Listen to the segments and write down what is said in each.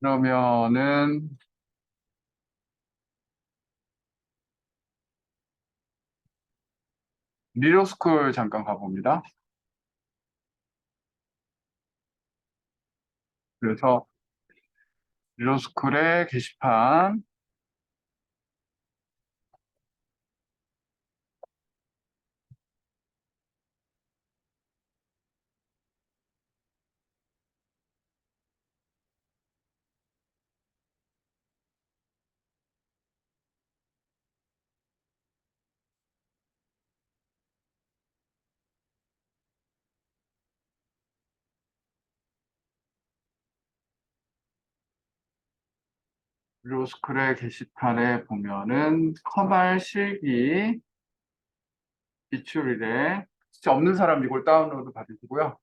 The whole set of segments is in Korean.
그러면은 리로스쿨 잠깐 가봅니다. 그래서 리로스쿨의 게시판, 리로스쿨의 게시판에 보면은 커말 실기 기출이래. 진짜 없는 사람 이걸 다운로드 받으시고요.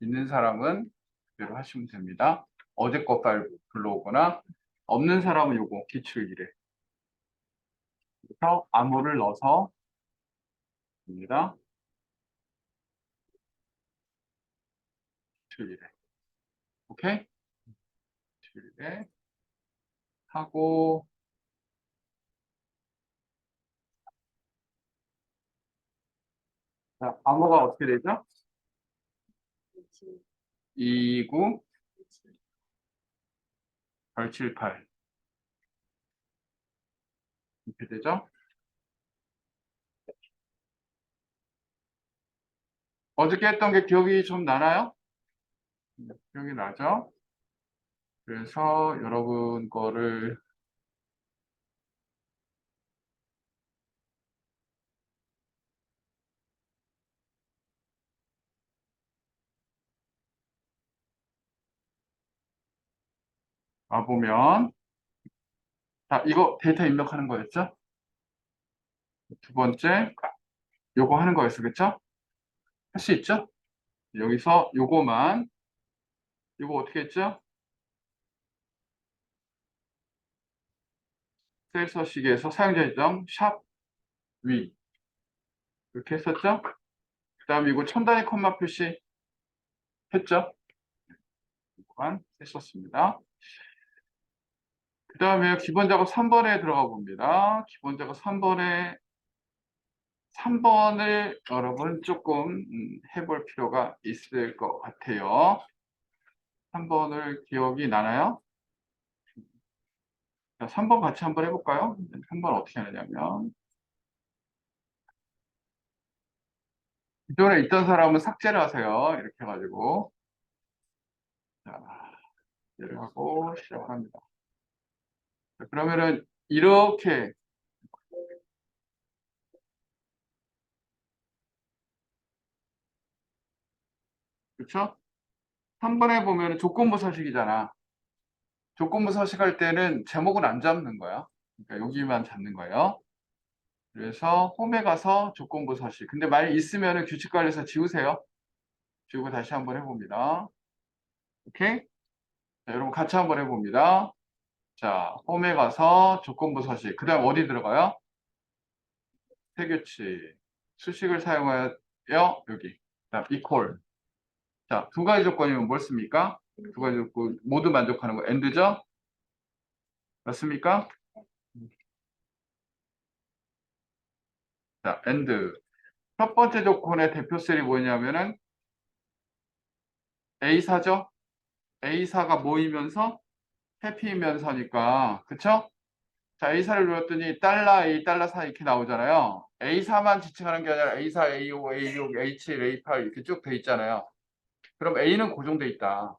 있는 사람은 그대로 하시면 됩니다. 어제 거 파일 불러오거나 없는 사람은 요거 기출이래. 그래서 암호를 넣어서 입니다. 기출이래. 오케이? 기출이래. 하고 자, 암호가 어떻게 되죠? 29 878 이렇게 되죠? 어저께 했던 게 기억이 좀 나나요? 기억이 나죠? 그래서 여러분 거를 와보면 자, 이거 데이터 입력하는 거였죠? 두 번째 요거 하는 거였어, 그쵸? 할 수 있죠? 여기서 요거만 이거 어떻게 했죠? 셀 서식에서 사용자 지정 샵 위 이렇게 했었죠? 그 다음에 이거 첨단의 콤마 표시 했죠? 이거만 했었습니다. 그 다음에 기본 작업 3번에 들어가 봅니다. 기본 작업 3번을 여러분 조금 해볼 필요가 있을 것 같아요. 3번을 기억이 나나요? 자, 3번 같이 한번 해볼까요? 3번 어떻게 하냐면 기존에 있던 사람은 삭제를 하세요. 이렇게 해가지고 자, 삭제를 하고 시작을 합니다. 자, 그러면은 이렇게 그렇죠? 3번에 보면 조건부 서식이잖아. 조건부 서식할 때는 제목은 안 잡는 거야. 그러니까 여기만 잡는 거예요. 그래서 홈에 가서 조건부 서식. 근데 만약 있으면 규칙 관리에서 지우세요. 지우고 다시 한번 해봅니다. 오케이? 자, 여러분 같이 한번 해봅니다. 자, 홈에 가서 조건부 서식. 그 다음 어디 들어가요? 세규칙. 수식을 사용하여 여기. 자, equal. 자, 두 가지 조건이면 뭘 씁니까? 두 가지 조건 모두 만족하는 거. and죠? 맞습니까? 자, and. 첫 번째 조건의 대표 셀이 뭐냐면은 A사죠? A사가 모이면서 해피면서니까. 그쵸? 자, A사를 눌렀더니 달러 A, 달러 4 이렇게 나오잖아요. A4만 지칭하는 게 아니라 A4, A5, A6, A7, A8 이렇게 쭉 돼 있잖아요. 그럼 A는 고정돼 있다.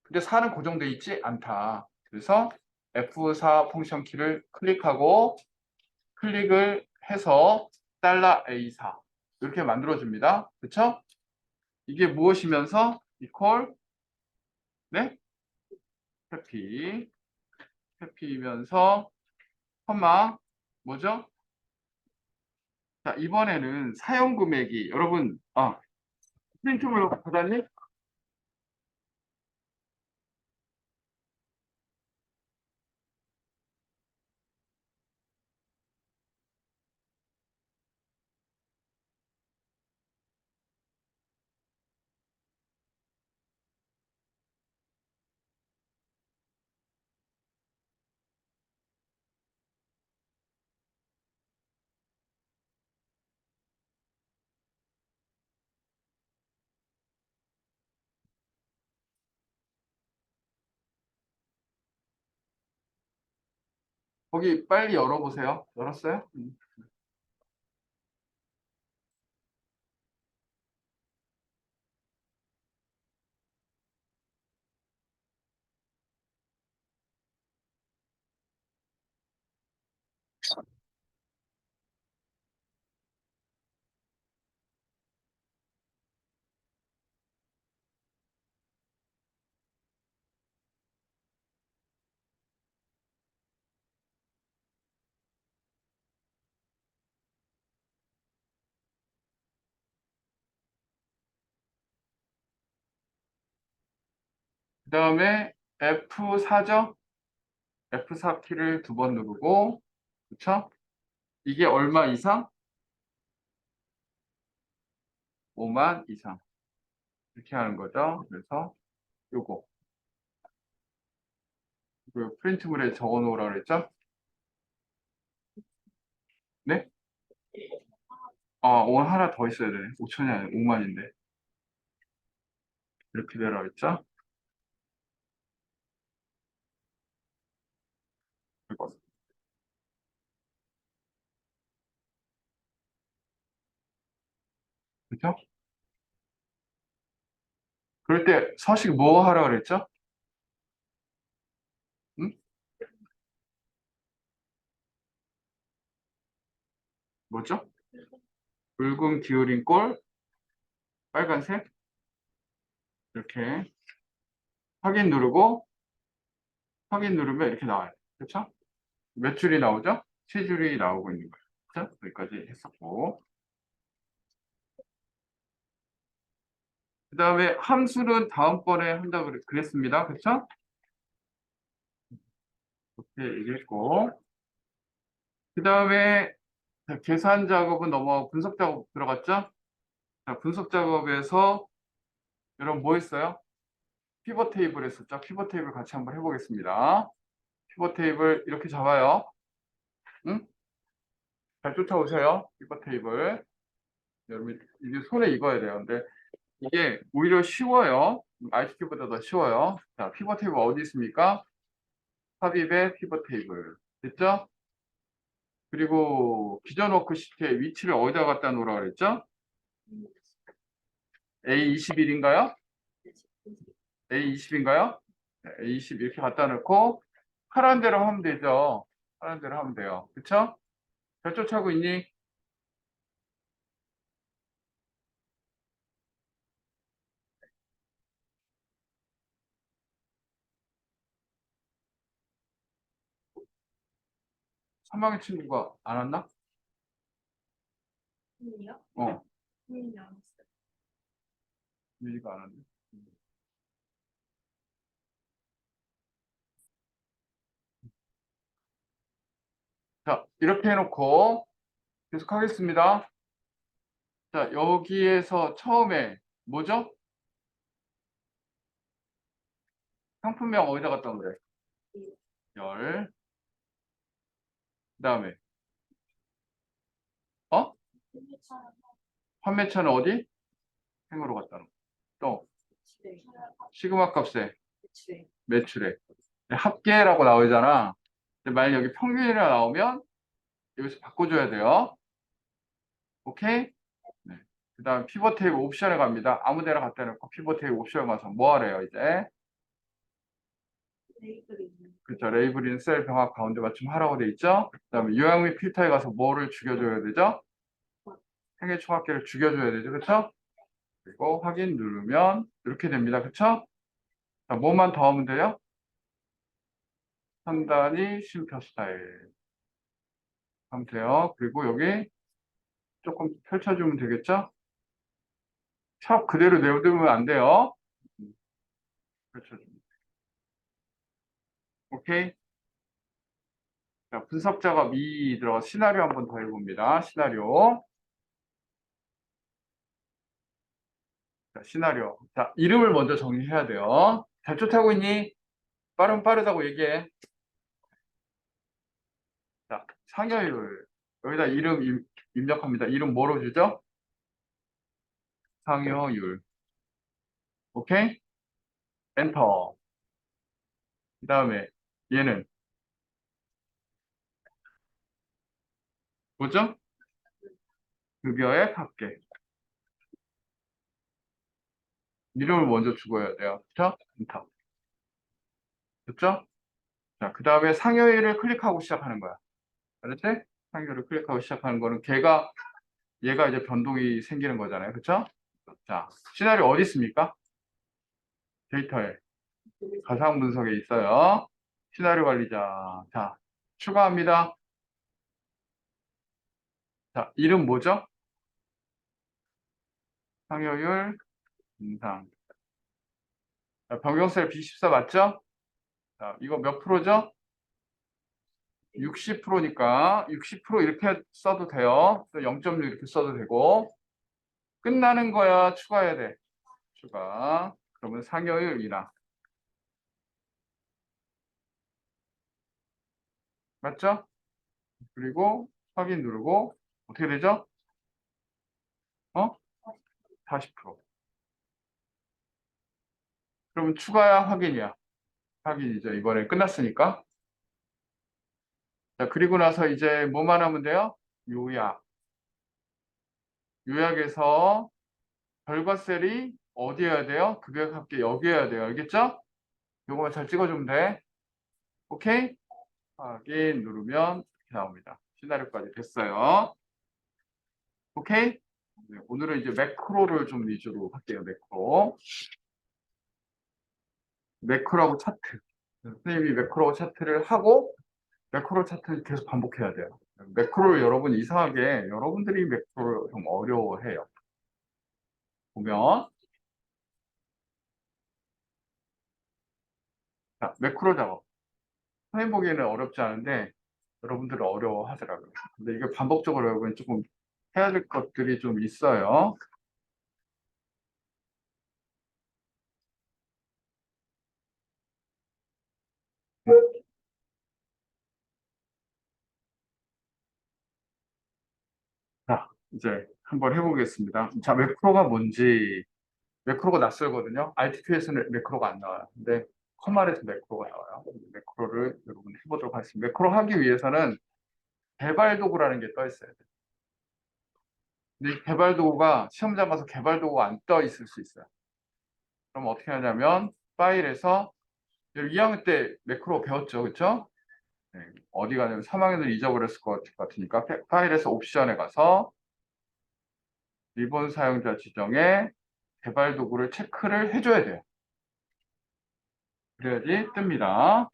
근데 4는 고정돼 있지 않다. 그래서 F4 펑션 키를 클릭하고 클릭을 해서 달러 A4 이렇게 만들어줍니다. 그쵸? 이게 무엇이면서 equal 네? 해피 해피면서 컴마 뭐죠? 자, 이번에는 사용 금액이 여러분 프린트물 받았니? 거기 빨리 열어보세요. 열었어요? 그 다음에 F4죠? F4 키를 두 번 누르고, 그쵸? 이게 얼마 이상? 5만 이상. 이렇게 하는 거죠. 그래서 요거. 그 프린트물에 적어 놓으라 그랬죠? 네? 오늘 하나 더 있어야 되네. 5천이 아니라 5만인데. 이렇게 되라 그랬죠? 이거. 그죠? 그럴 때 서식 뭐 하라 그랬죠? 응? 뭐죠? 붉은 기울인 꼴, 빨간색. 이렇게 확인 누르고, 확인 누르면 이렇게 나와요. 그렇죠? 몇 줄이 나오죠? 세 줄이 나오고 있는 거예요. 그렇죠? 여기까지 했었고. 그 다음에 함수는 다음번에 한다고 그랬습니다. 그렇죠? 이렇게 얘기했고. 그 다음에 계산 작업은 넘어가고 분석 작업 들어갔죠? 자, 분석 작업에서 여러분 뭐 했어요? 피벗 테이블 했었죠? 피벗 테이블 같이 한번 해보겠습니다. 피벗 테이블 이렇게 잡아요. 응? 잘 쫓아오세요. 피벗 테이블. 여러분 이게 손에 익어야 돼요. 근데 이게 오히려 쉬워요. ITQ보다 더 쉬워요. 자, 피벗 테이블 어디 있습니까? 삽입의 피벗 테이블. 됐죠? 그리고 기존 워크시트의 위치를 어디다 갖다 놓으라 그랬죠? A21인가요? A20인가요? A20 이렇게 갖다 놓고 하라는 대로 하면 되죠. 하라는 대로 하면 돼요. 그쵸? 잘 쫓아오고 있니? 3학년 친구가 안 왔나? 흥이요? 어, 흥이 안 왔어요. 유이가 안 왔네. 자, 이렇게 해놓고 계속 하겠습니다. 자, 여기에서 처음에 뭐죠? 상품명 어디다 갖다 놓으래 열. 그 다음에 어? 판매처는 어디? 행으로 갖다 놓고 또 시그마 값에 매출액 합계라고 나오잖아. 근데 만약 여기 평균이라 나오면 여기서 바꿔줘야 돼요. 오케이? 네. 그 다음 피벗 테이블 옵션에 갑니다. 아무 데나 갖다 놓고 피벗 테이블 옵션 가서 뭐 하래요 이제? 그렇죠. 레이블인 셀 병합 가운데 맞춤 하라고 돼 있죠. 그 다음에 요약 및 필터에 가서 뭐를 죽여줘야 되죠? 행의 총합계를 죽여줘야 되죠. 그렇죠? 그리고 확인 누르면 이렇게 됩니다. 그렇죠? 자, 뭐만 더 하면 돼요? 상단이 쉼표 스타일 하면 돼요. 그리고 여기 조금 펼쳐주면 되겠죠? 샵 그대로 내어두면 안 돼요. 펼쳐줍니다. 오케이? 자, 분석 작업 2 들어가 시나리오 한번 더 해봅니다. 시나리오. 자, 시나리오. 자, 이름을 먼저 정리해야 돼요. 잘 쫓아오고 있니? 빠르다고 얘기해. 자, 상여율. 여기다 이름 입력합니다. 이름 뭐로 주죠? 상여율. 오케이? 엔터. 그 다음에 얘는 뭐죠? 급여의 합계. 이름을 먼저 주어야 돼요. 그쵸? 엔터. 됐죠? 자, 그 다음에 상여일을 클릭하고 시작하는 거야. 알았지? 상여일을 클릭하고 시작하는 거는 얘가 이제 변동이 생기는 거잖아요. 그쵸? 자, 시나리오 어디 있습니까? 데이터에. 가상 분석에 있어요. 시나리오 관리자. 자, 추가합니다. 자, 이름 뭐죠? 상여율, 인상. 자, 변경세 B14 맞죠? 자, 이거 몇 프로죠? 60%니까 60% 이렇게 써도 돼요. 0.6 이렇게 써도 되고. 끝나는 거야, 추가해야 돼. 추가. 그러면 상여율 인하. 맞죠? 그리고 확인 누르고 어떻게 되죠? 어? 40%. 그러면 추가야, 확인이야? 확인이죠. 이번에 끝났으니까. 자, 그리고 나서 이제 뭐만 하면 돼요? 요약. 요약에서 결과셀이 어디 해야 돼요? 급여와 함께 여기 해야 돼요. 알겠죠? 요거만 잘 찍어주면 돼. 오케이? 확인 누르면 이렇게 나옵니다. 시나리오까지 됐어요. 오케이? 네, 오늘은 이제 매크로를 좀 위주로 할게요. 매크로. 매크로하고 차트. 선생님이 매크로 차트를 하고 매크로 차트를 계속 반복해야 돼요. 매크로를 여러분 이상하게 여러분들이 매크로를 좀 어려워해요. 보면 자, 매크로 작업. 선생님 보기에는 어렵지 않은데 여러분들은 어려워하더라고요. 근데 이게 반복적으로 여러분 조금 해야 될 것들이 좀 있어요. 자, 이제 한번 해보겠습니다. 자, 매크로가 뭔지, 매크로가 낯설거든요. RTP에서는 매크로가 안 나와요. 근데 커말에서 매크로가 나와요. 매크로를 여러분 해보도록 하겠습니다. 매크로 하기 위해서는 개발 도구라는 게 떠 있어야 돼요. 근데 이 개발 도구가 시험장 가서 개발 도구가 안 떠 있을 수 있어요. 그럼 어떻게 하냐면 파일에서 2학년 때 매크로 배웠죠, 그렇죠? 네, 어디 가냐면 3학년을 잊어버렸을 것 같으니까 파일에서 옵션에 가서 리본 사용자 지정에 개발 도구를 체크를 해줘야 돼요. 그래야지 뜹니다.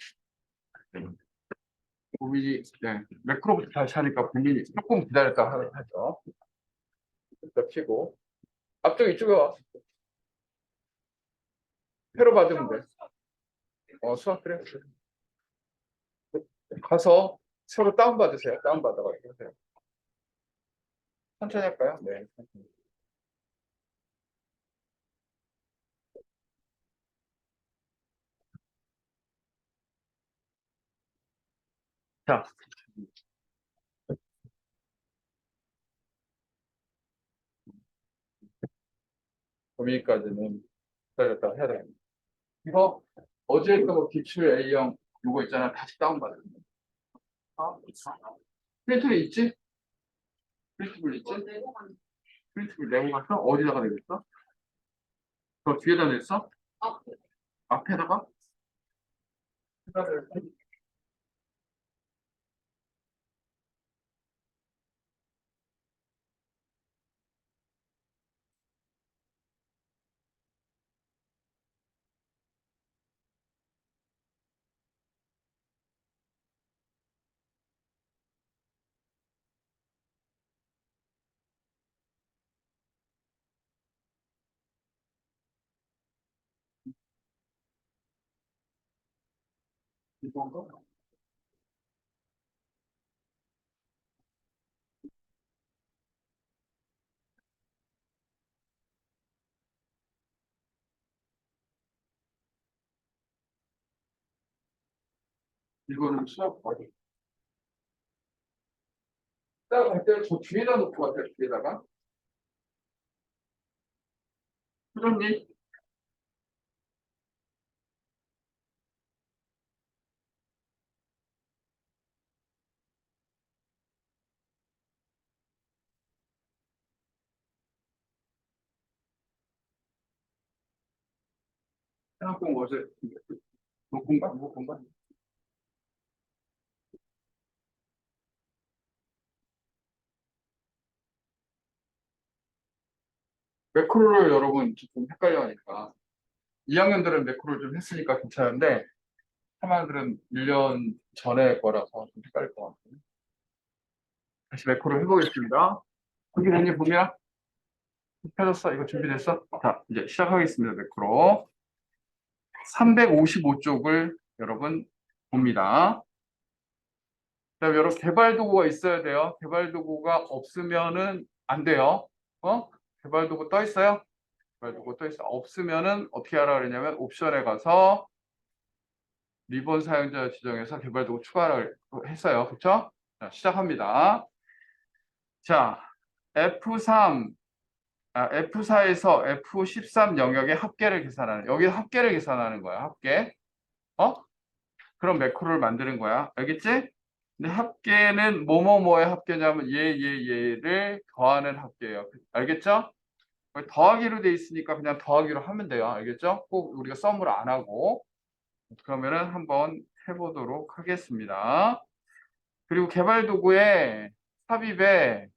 네. 고민이, 네. 매크로부터 다시 하니까 고민이 조금 기다렸다 하죠. 일단 피고. 앞쪽 이쪽에 와. 회로 받으면 돼. 수학 그래. 가서 새로 다운받으세요. 다운받아가지고 하세요. 천천히 할까요? 네. 자, 고민까지는 기다렸다 해야 됩니다. 이거 어제 했던 거 기출 A형 이거 있잖아. 다시 다운받으면 돼. 프린트에 있지? 프린트물 있지? 프린트물 내고 갔어? 어디다가 내겠어? 저 뒤에다 냈어? 앞에다가? 이건가? 이거는 수학 어디? 딱 갈 때 저 뒤에다 놓고 갈게요. 뒤에다가. 수정님, 해갖고 어제 녹음가? 녹음가? 매크로를 여러분 좀 헷갈려 하니까 2학년들은 매크로를 좀 했으니까 괜찮은데 3학년들은 1년 전에 거라서 좀 헷갈릴 것 같아요. 다시 매크로 해보겠습니다. 확인했니, 보면? 펴졌어? 이거 준비됐어? 자, 이제 시작하겠습니다. 매크로. 355쪽을 여러분 봅니다. 자, 여러분 개발 도구가 있어야 돼요. 개발 도구가 없으면은 안 돼요. 개발 도구 떠 있어요? 개발 도구 떠 있어. 없으면은 어떻게 하라 그러냐면 옵션에 가서 리본 사용자 지정해서 개발 도구 추가를 했어요. 그렇죠? 자, 시작합니다. 자, F3 F4에서 F13 영역의 합계를 계산하는, 여기 합계를 계산하는 거야, 합계. 어? 그럼 매크로를 만드는 거야. 알겠지? 근데 합계는 뭐뭐뭐의 합계냐면 얘를 더하는 합계예요. 알겠죠? 더하기로 돼 있으니까 그냥 더하기로 하면 돼요. 알겠죠? 꼭 우리가 썸을 안 하고. 그러면은 한번 해보도록 하겠습니다. 그리고 개발 도구에 삽입에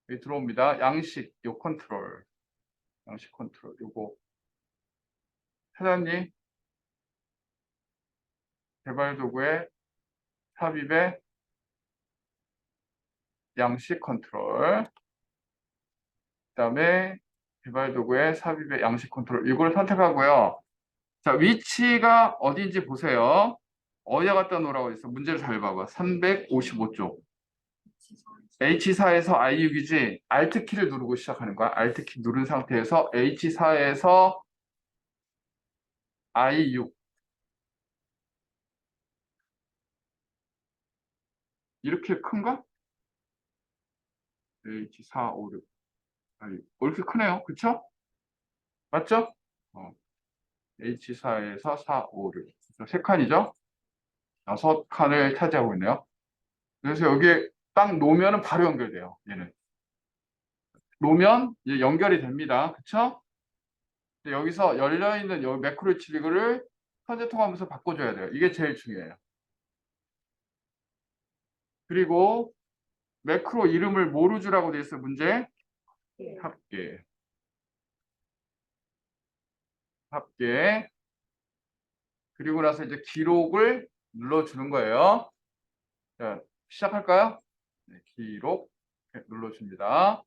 여기 들어옵니다. 양식, 요 컨트롤. 양식 컨트롤. 요거. 사장님, 개발 도구에 삽입에 양식 컨트롤. 그다음에 개발 도구에 삽입에 양식 컨트롤. 이걸 선택하고요. 자, 위치가 어딘지 보세요. 어디에 갖다 놓으라고 했어? 문제를 잘 봐봐. 355쪽. H4에서 I6이지. Alt키를 누르고 시작하는 거야. Alt키 누른 상태에서 H4에서 I6. 이렇게 큰가? H4, 5, 6. 이렇게 크네요. 그쵸? 맞죠? H4에서 4, 5, 6. 세 칸이죠? 6칸을 차지하고 있네요. 그래서 여기에 딱 놓으면 바로 연결돼요. 얘는. 놓으면 이제 연결이 됩니다. 그쵸? 근데 여기서 열려있는 여기 매크로 출력을 현재 통하면서 바꿔줘야 돼요. 이게 제일 중요해요. 그리고 매크로 이름을 뭐로 주라고 돼 있어요? 문제? 합계. 합계. 그리고 나서 이제 기록을 눌러주는 거예요. 자, 시작할까요? 네, 기록 눌러줍니다.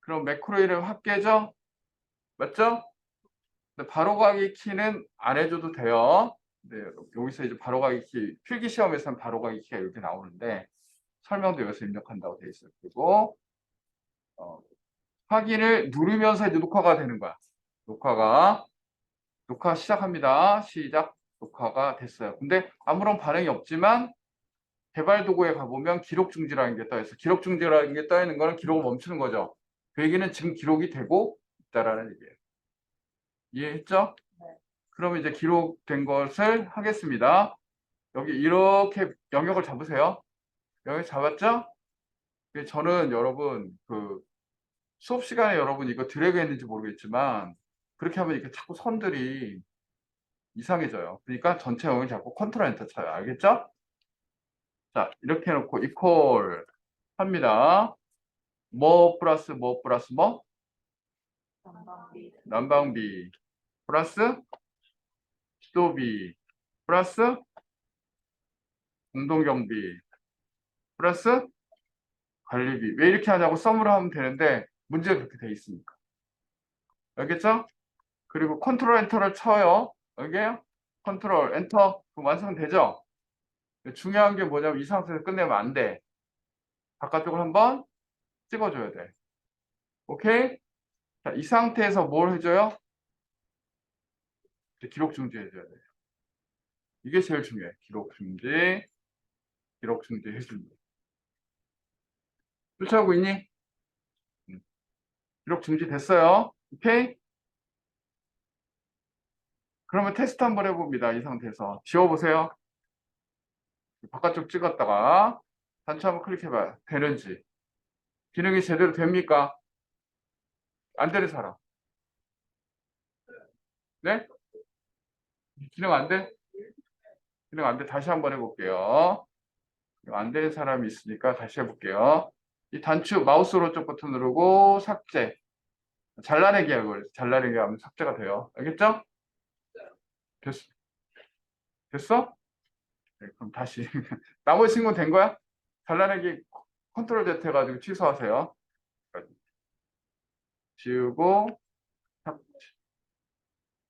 그럼 매크로 이름 합계죠? 맞죠? 근데 바로가기 키는 안 해줘도 돼요. 네, 여기서 이제 바로가기 키, 필기 시험에서는 바로가기 키가 이렇게 나오는데 설명도 여기서 입력한다고 돼 있어요. 그리고 확인을 누르면서 이제 녹화가 되는 거야. 녹화 시작합니다. 시작. 녹화가 됐어요. 근데 아무런 반응이 없지만 개발 도구에 가보면 기록 중지라는 게 떠 있어. 기록 중지라는 게 떠 있는 거는 기록을 멈추는 거죠. 그 얘기는 지금 기록이 되고 있다라는 얘기예요. 이해했죠? 그럼 이제 기록된 것을 하겠습니다. 여기 이렇게 영역을 잡으세요. 영역 잡았죠? 저는 여러분 그 수업 시간에 여러분 이거 드래그 했는지 모르겠지만 그렇게 하면 이렇게 자꾸 선들이 이상해져요. 그러니까 전체 영역을 잡고 컨트롤 엔터 쳐요. 알겠죠? 자, 이렇게 해놓고 이퀄 합니다. 뭐 플러스 뭐 플러스 뭐? 난방비 플러스 수도비 플러스 공동경비 플러스 관리비. 왜 이렇게 하냐고 썸으로 하면 되는데 문제가 그렇게 돼 있으니까. 알겠죠? 그리고 컨트롤 엔터를 쳐요. 여기에요? 컨트롤 엔터. 그럼 완성되죠? 중요한 게 뭐냐면 이 상태에서 끝내면 안 돼. 바깥쪽을 한번 찍어줘야 돼. 오케이? 자, 이 상태에서 뭘 해줘요? 기록 중지 해줘야 돼. 이게 제일 중요해. 기록 중지 해줍니다. 쫓아오고 있니? 기록 중지 됐어요. 오케이? 그러면 테스트 한번 해봅니다. 이 상태에서. 지워보세요. 바깥쪽 찍었다가 단추 한번 클릭해봐요. 되는지. 기능이 제대로 됩니까? 안 되는 사람. 네? 진행 안 돼? 진행 안 돼? 다시 한번 해볼게요. 안 되는 사람이 있으니까 다시 해볼게요. 이 단추 마우스 오른쪽 버튼 누르고 삭제. 잘라내기 하고 그래서 잘라내기 하면 삭제가 돼요. 알겠죠? 됐어? 됐어? 네, 그럼 다시. 나머지 친구는 된 거야? 잘라내기 컨트롤 Z 해가지고 취소하세요. 지우고 삭제.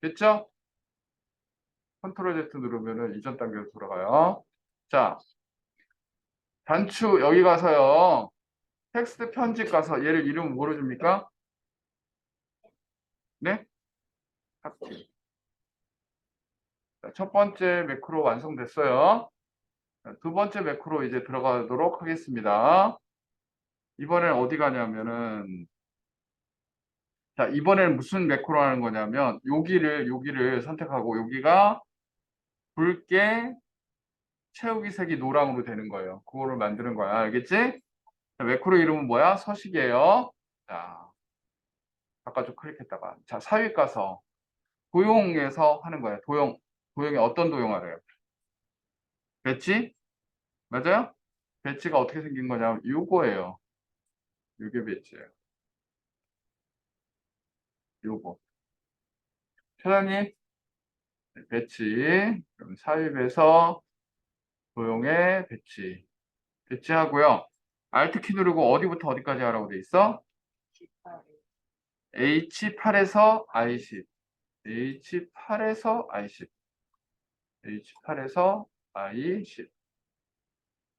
됐죠? 컨트롤 Z 누르면은 이전 단계로 돌아가요. 자, 단추 여기 가서요. 텍스트 편집 가서 얘를 이름 뭐로 줍니까? 네? 삭제. 자, 첫 번째 매크로 완성됐어요. 자, 두 번째 매크로 이제 들어가도록 하겠습니다. 이번엔 어디 가냐면은 자, 이번에는 무슨 매크로 하는 거냐면 여기를 선택하고 여기가 붉게 채우기 색이 노랑으로 되는 거예요. 그거를 만드는 거야. 알겠지? 자, 매크로 이름은 뭐야? 서식이에요. 자, 바깥쪽 클릭했다가 자, 사위 가서 도용에서 하는 거예요. 도용이 어떤 도용 알아요? 배지? 맞아요? 배지가 어떻게 생긴 거냐면 요거예요. 요게 배지예요. 요거. 사장님, 배지. 그럼 삽입해서 도용에 배지. 배치하고요. Alt 키 누르고 어디부터 어디까지 하라고 돼 있어? H8에서 I10. H8에서 I10. H8에서 I10.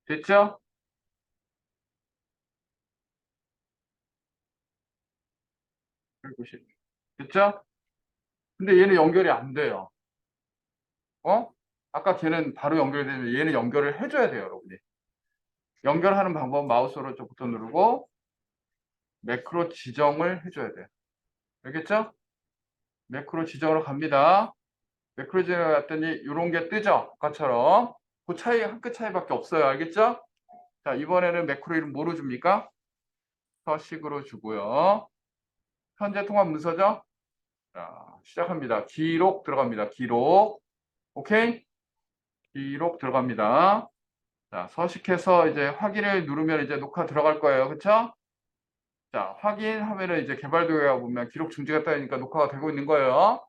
됐죠? 그리고 10. 됐죠? 근데 얘는 연결이 안 돼요. 어? 아까 걔는 바로 연결되는데 얘는 연결을 해줘야 돼요, 여러분이. 연결하는 방법은 마우스 오른쪽 버튼 누르고 매크로 지정을 해줘야 돼요. 알겠죠? 매크로 지정으로 갑니다. 매크로 지정을 갔더니 이런 게 뜨죠? 아까처럼. 그 차이, 한 끗 차이밖에 없어요. 알겠죠? 자, 이번에는 매크로 이름 뭐로 줍니까? 서식으로 주고요. 현재 통화 문서죠? 자, 시작합니다. 기록 들어갑니다. 기록. 오케이? 기록 들어갑니다. 자, 서식해서 이제 확인을 누르면 이제 녹화 들어갈 거예요. 그쵸? 자, 확인하면은 이제 개발도에 보면 기록 중지가 떠있으니까 녹화가 되고 있는 거예요.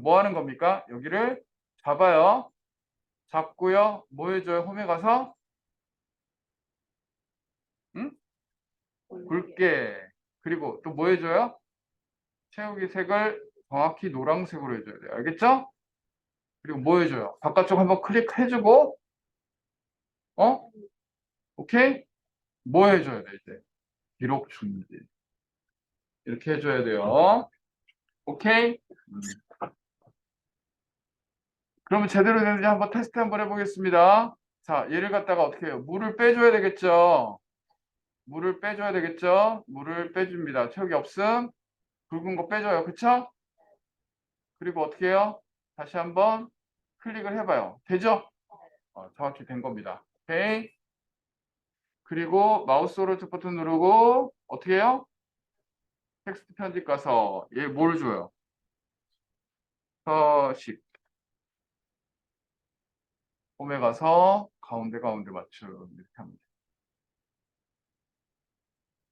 뭐 하는 겁니까? 여기를 잡아요. 잡고요. 뭐 해줘요? 홈에 가서 응? 굵게. 그리고 또 뭐 해줘요? 채우기 색을 정확히 노란색으로 해줘야 돼요. 알겠죠? 그리고 뭐 해줘요? 바깥쪽 한번 클릭해주고 어? 오케이? 뭐 해줘야 돼 이제? 기록 중지. 이렇게 해줘야 돼요. 오케이? 그러면 제대로 되는지 한번 테스트 한번 해보겠습니다. 자, 얘를 갖다가 어떻게 해요? 물을 빼줘야 되겠죠? 물을 빼줘야 되겠죠? 물을 빼줍니다. 채우기 없음. 굵은 거 빼줘요. 그쵸? 그리고 어떻게 해요? 다시 한번 클릭을 해봐요. 되죠? 정확히 된 겁니다. 오케이. 그리고 마우스 오른쪽 버튼 누르고 어떻게 해요? 텍스트 편집 가서 얘 뭘 줘요? 서식. 홈에 가서 가운데 맞춤 이렇게 합니다.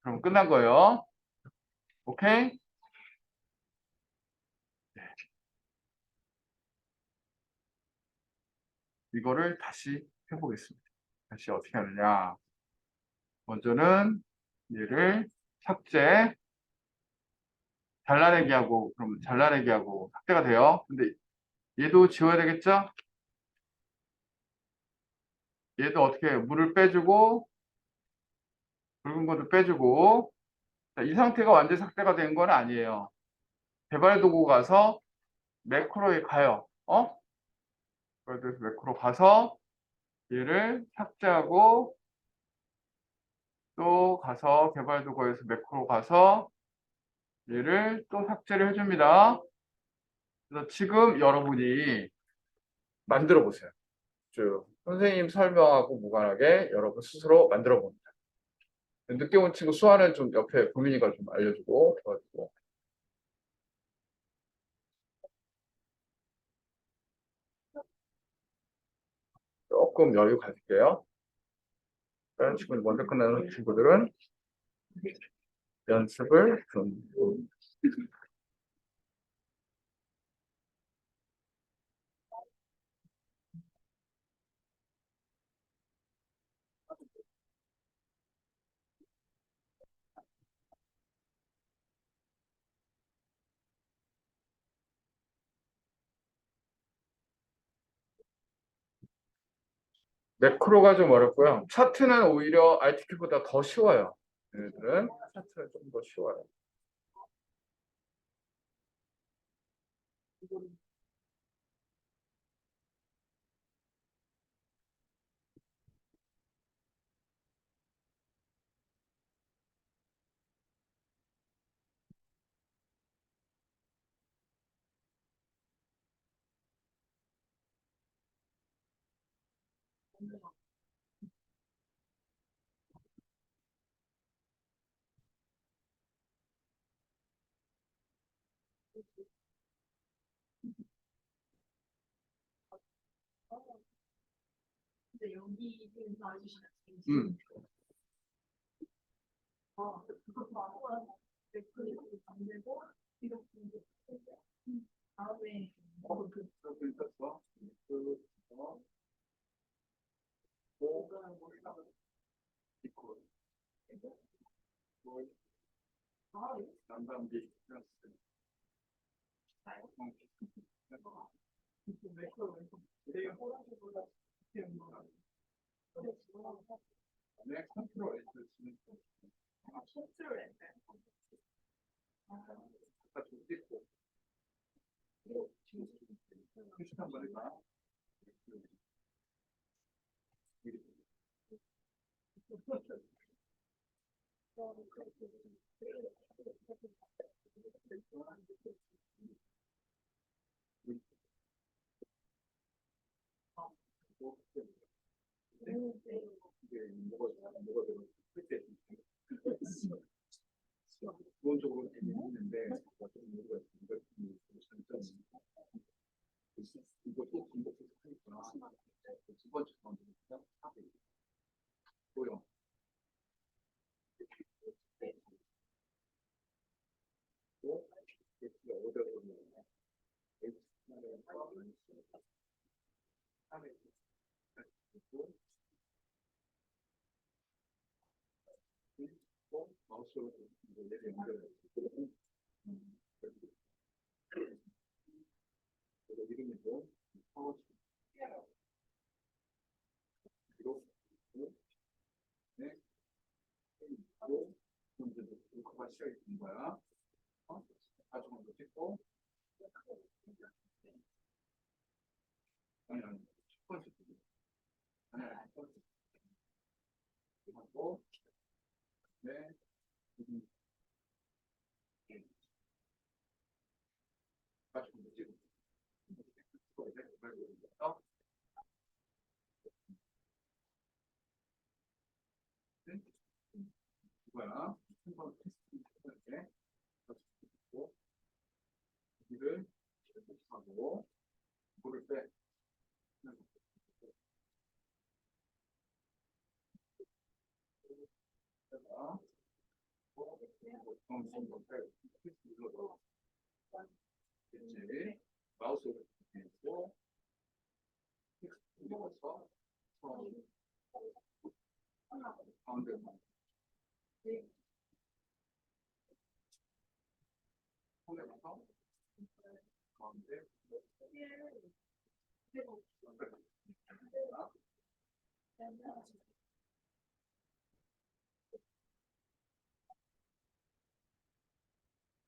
그럼 끝난 거예요. 오케이? 이거를 다시 해보겠습니다. 다시 어떻게 하느냐. 먼저는 얘를 삭제, 잘라내기하고, 그럼 잘라내기하고 삭제가 돼요. 근데 얘도 지워야 되겠죠? 얘도 어떻게 해요? 물을 빼주고, 붉은 것도 빼주고. 자, 이 상태가 완전 삭제가 된 건 아니에요. 개발 도구 가서 매크로에 가요. 그래서 매크로 가서 얘를 삭제하고 또 가서 개발 도구에서 매크로 가서 얘를 또 삭제를 해줍니다. 그래서 지금 여러분이 만들어 보세요. 쭉 선생님 설명하고 무관하게 여러분 스스로 만들어 봅니다. 늦게 온 친구 수아는 좀 옆에 고민이가 좀 알려주고 도와주고. 조금 여유 가질게요. 다른 친구들 먼저 끝나는 친구들은 연습을 좀. 매크로가 좀 어렵고요. 차트는 오히려 RTQ보다 더 쉬워요. 얘네들은 차트는 좀 더 쉬워요. 음. 네, 컨트롤 S 쓰는 아까 좀 찍고 표시 한번 해봐. 기본적으로 있는데 어떤 이유가 있는데 장점이 이것도 반복해서 하니까 두 번째 방법은 고용. 또 오더로 마우스로 연결해. 이름이 뭐? 파워 네. 그거 시작이 된 거야. 아주 먼저 찍고 아니 첫 번째 아니 첫 번째 하고 네 아주 먼저 찍고 이거야. 한번 테스트 해볼게. 여기를 하고 물을 빼. 그치? 마우스로 해서 눌러서 가운데만 손에서 가운데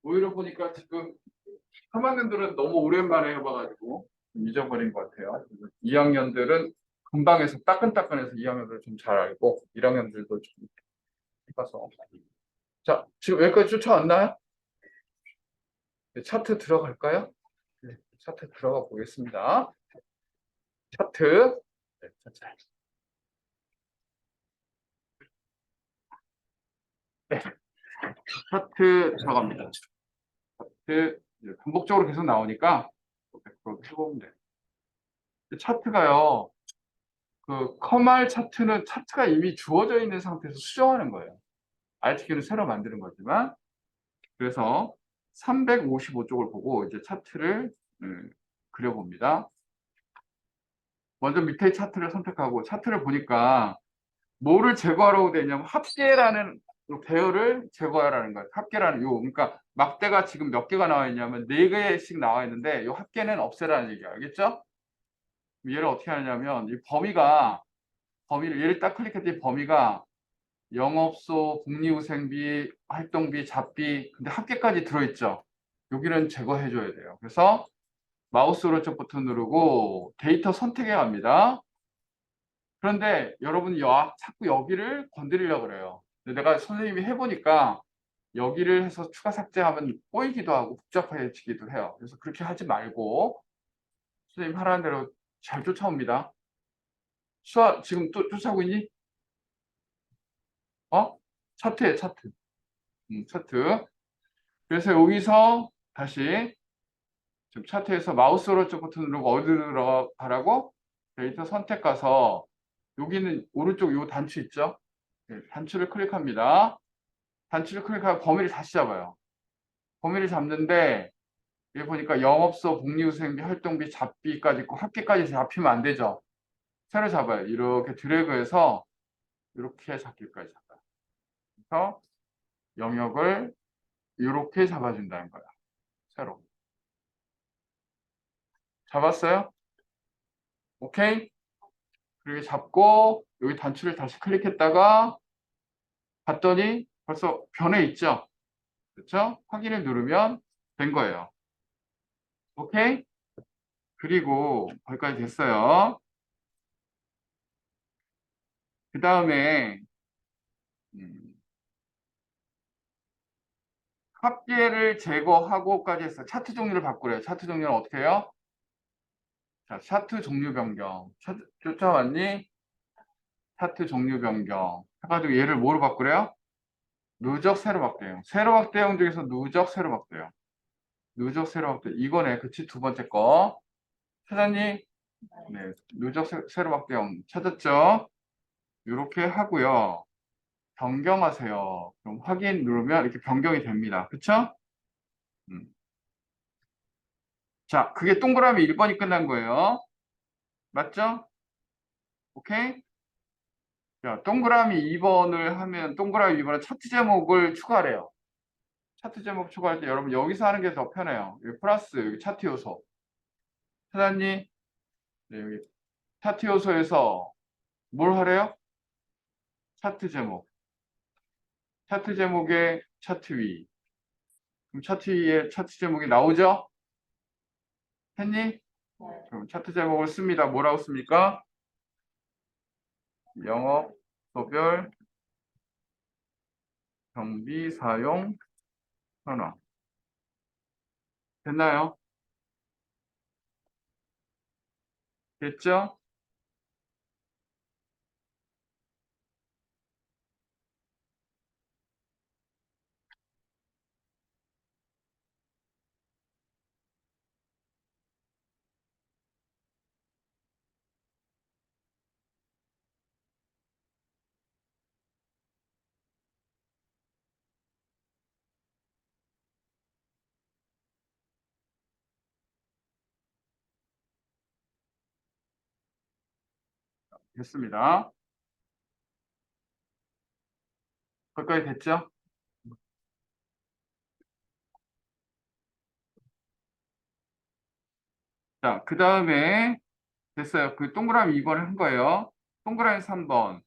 오히려 보니까 지금 3학년들은 너무 오랜만에 해봐가지고 좀 잊어버린 것 같아요. 2학년들은 금방 해서 따끈따끈해서 2학년들 좀 잘 알고 1학년들도 좀 해봐서. 자, 지금 여기까지 쫓아왔나요? 네, 차트 들어갈까요? 네, 차트 들어가 보겠습니다. 차트. 네, 네, 차트 들어갑니다. 차트 반복적으로 계속 나오니까 100% 해보면 돼요. 차트가요. 그 컴알 차트는 차트가 이미 주어져 있는 상태에서 수정하는 거예요. RTQ는 새로 만드는 거지만. 그래서 355쪽을 보고 이제 차트를 그려봅니다. 먼저 밑에 차트를 선택하고 차트를 보니까 뭐를 제거하라고 되어 있냐면 합계라는 요 배열을 제거하라는 거예요. 합계라는 요 그러니까 막대가 지금 몇 개가 나와 있냐면 4개씩 나와 있는데 요 합계는 없애라는 얘기야. 알겠죠? 얘를 어떻게 하냐면 이 범위를 얘를 딱 클릭했더니 범위가 영업소, 복리후생비, 활동비, 잡비 근데 합계까지 들어있죠. 여기는 제거해 줘야 돼요. 그래서 마우스 오른쪽 버튼 누르고 데이터 선택에 갑니다. 그런데 여러분이 자꾸 여기를 건드리려고 그래요. 근데 내가 선생님이 해보니까 여기를 해서 추가 삭제하면 꼬이기도 하고 복잡해지기도 해요. 그래서 그렇게 하지 말고 선생님 하라는 대로 잘 쫓아옵니다. 수아 지금 또 쫓아오고 있니? 어? 차트에 차트. 차트. 그래서 여기서 다시 지금 차트에서 마우스 오른쪽 버튼 누르고 어디로 들어가라고? 데이터 선택 가서 여기는 오른쪽 요 단추 있죠? 네, 단추를 클릭합니다. 단추를 클릭하고 범위를 다시 잡아요. 범위를 잡는데 여기 보니까 영업소, 복리후생비, 활동비, 잡비까지 있고 합계까지 잡히면 안 되죠. 새로 잡아요. 이렇게 드래그해서 이렇게 잡기까지 잡아요. 그래서 영역을 이렇게 잡아준다는 거야. 새로. 잡았어요? 오케이? 그리고 잡고 여기 단추를 다시 클릭했다가 봤더니 벌써 변해 있죠? 그렇죠? 확인을 누르면 된 거예요. 오케이? 그리고 거기까지 됐어요. 그 다음에 합계를 제거하고까지 했어요. 차트 종류를 바꾸래요. 차트 종류는 어떻게 해요? 자, 차트 종류 변경. 쫓아왔니? 차트 종류 변경. 해가지고 얘를 뭐로 바꾸래요? 누적 세로 확대형. 세로 확대형 중에서 누적 세로 확대형. 누적 세로 확대. 이거네. 그치? 두 번째 거. 찾았니? 네. 누적 세로 확대형 찾았죠? 이렇게 하고요. 변경하세요. 그럼 확인 누르면 이렇게 변경이 됩니다. 그쵸? 음. 자, 그게 동그라미 1번이 끝난 거예요. 맞죠? 오케이? 자, 동그라미 2번을 하면 동그라미 2번은 차트 제목을 추가래요. 차트 제목 추가할 때 여러분 여기서 하는 게 더 편해요. 여기 플러스 여기 차트 요소. 찾았니? 네, 여기 차트 요소에서 뭘 하래요? 차트 제목. 차트 제목에 차트 위. 그럼 차트 위에 차트 제목이 나오죠? 했니? 그럼 차트 제목을 씁니다. 뭐라고 씁니까? 영업 소별 경비 사용 현황. 됐나요? 됐죠? 됐습니다. 거기까지 됐죠? 자, 그 다음에 됐어요. 그 동그라미 2번을 한 거예요. 동그라미 3번.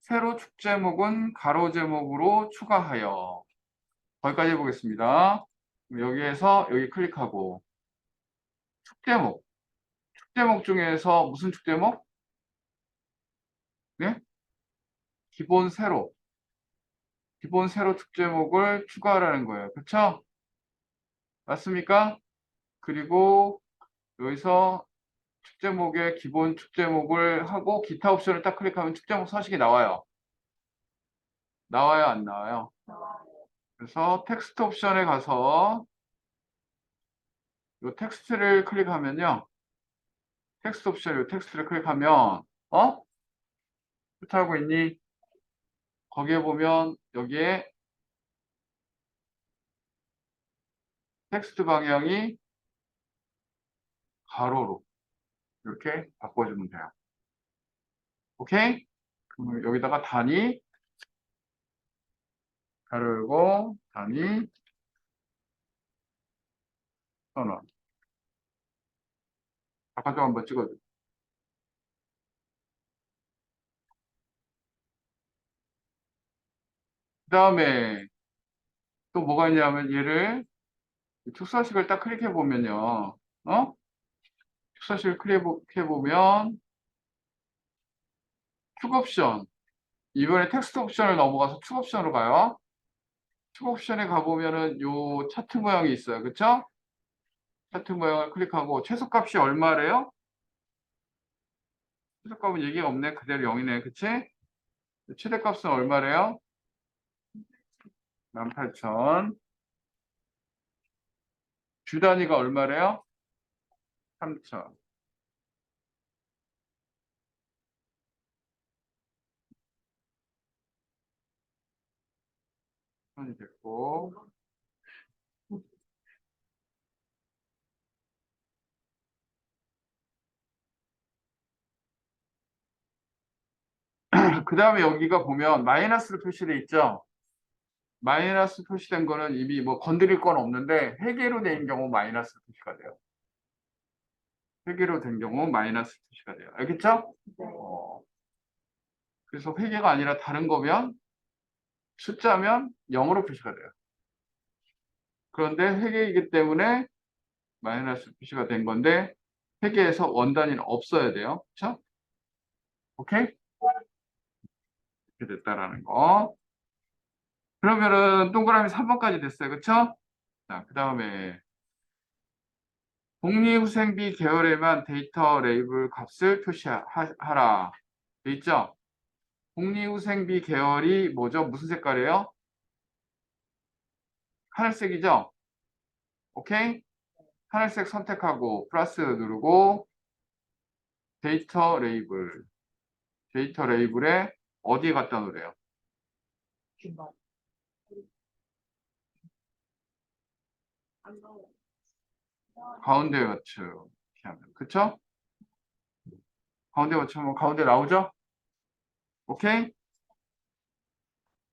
세로 축 제목은 가로 제목으로 추가하여. 거기까지 해보겠습니다. 여기에서 여기 클릭하고 축 제목. 축 제목 중에서 무슨 축 제목? 네? 기본 세로. 기본 세로 축 제목을 추가하라는 거예요. 그렇죠? 맞습니까? 그리고 여기서 축제목에 기본 축제목을 하고 기타 옵션을 딱 클릭하면 축제목 서식이 나와요. 나와요, 안 나와요? 그래서 텍스트 옵션에 가서 이 텍스트를 클릭하면요. 텍스트 옵션 이 텍스트를 클릭하면 어? 표시하고 있니? 거기에 보면 여기에 텍스트 방향이 가로로 이렇게 바꿔주면 돼요. 오케이? 그럼 여기다가 단위 가로 열고 단위 선언. 바깥쪽 한번 찍어줘. 그 다음에 또 뭐가 있냐면 얘를 축소식을 딱 클릭해 보면요. 어? 축소식을 클릭해 보면 축 옵션. 이번에 텍스트 옵션을 넘어가서 축 옵션으로 가요. 축 옵션에 가보면은 요 차트 모양이 있어요. 그쵸? 차트 모양을 클릭하고 최소값이 얼마래요? 최소값은 얘기가 없네. 그대로 0이네. 그치? 최대값은 얼마래요? 18,000. 주 단위가 얼마래요? 3,000. 이 됐고. 그 다음에 여기가 보면 마이너스로 표시돼 있죠? 마이너스 표시된 거는 이미 뭐 건드릴 건 없는데 회계로 된 경우 마이너스 표시가 돼요. 회계로 된 경우 마이너스 표시가 돼요. 알겠죠? 그래서 회계가 아니라 다른 거면 숫자면 0으로 표시가 돼요. 그런데 회계이기 때문에 마이너스 표시가 된 건데 회계에서 원단위는 없어야 돼요. 그렇죠? 오케이? 이렇게 됐다라는 거. 그러면은 동그라미 3번까지 됐어요. 그렇죠? 자, 그 다음에 복리후생비 계열에만 데이터 레이블 값을 표시하라. 돼 있죠? 복리후생비 계열이 뭐죠? 무슨 색깔이에요? 하늘색이죠? 오케이? 하늘색 선택하고 플러스 누르고 데이터 레이블. 데이터 레이블에 어디에 갖다 놓으래요? 가운데 맞춤. 이렇게 하면. 그쵸? 가운데 맞추면 가운데 나오죠? 오케이?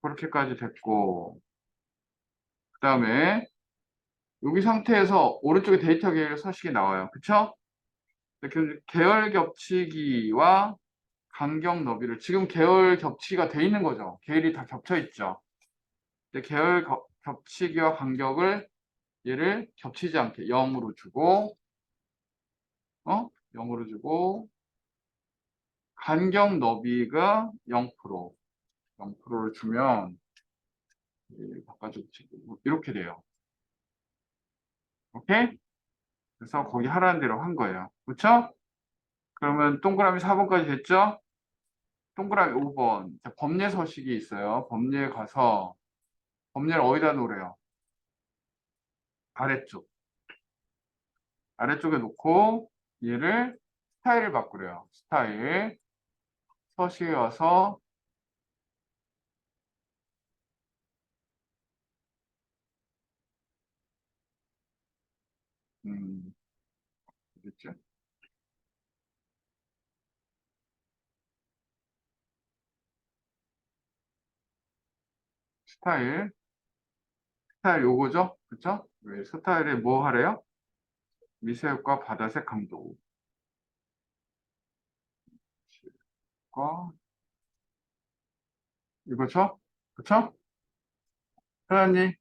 그렇게까지 됐고. 그 다음에 여기 상태에서 오른쪽에 데이터 계열 서식이 나와요. 그쵸? 이렇게 계열 겹치기와 간격 너비를 지금 계열 겹치기가 돼 있는 거죠. 계열이 다 겹쳐 있죠. 근데 계열 겹치기와 간격을 얘를 겹치지 않게 0으로 주고 0으로 주고 간격 너비가 0%, 0%를 주면 바꿔주고 이렇게 돼요. 오케이? 그래서 거기 하라는 대로 한 거예요. 그렇죠? 그러면 동그라미 4번까지 됐죠? 동그라미 5번. 자, 법례 서식이 있어요. 법례에 가서 법례를 어디다 놓으래요? 아래쪽. 아래쪽에 놓고 얘를 스타일을 바꾸래요. 스타일. 서식에 와서 음, 됐죠? 스타일. 스타일 요거죠? 그쵸? 왜 스타일에 뭐 하래요? 미세엽과 바다색 강도. 과 이거죠? 그쵸? 회원님,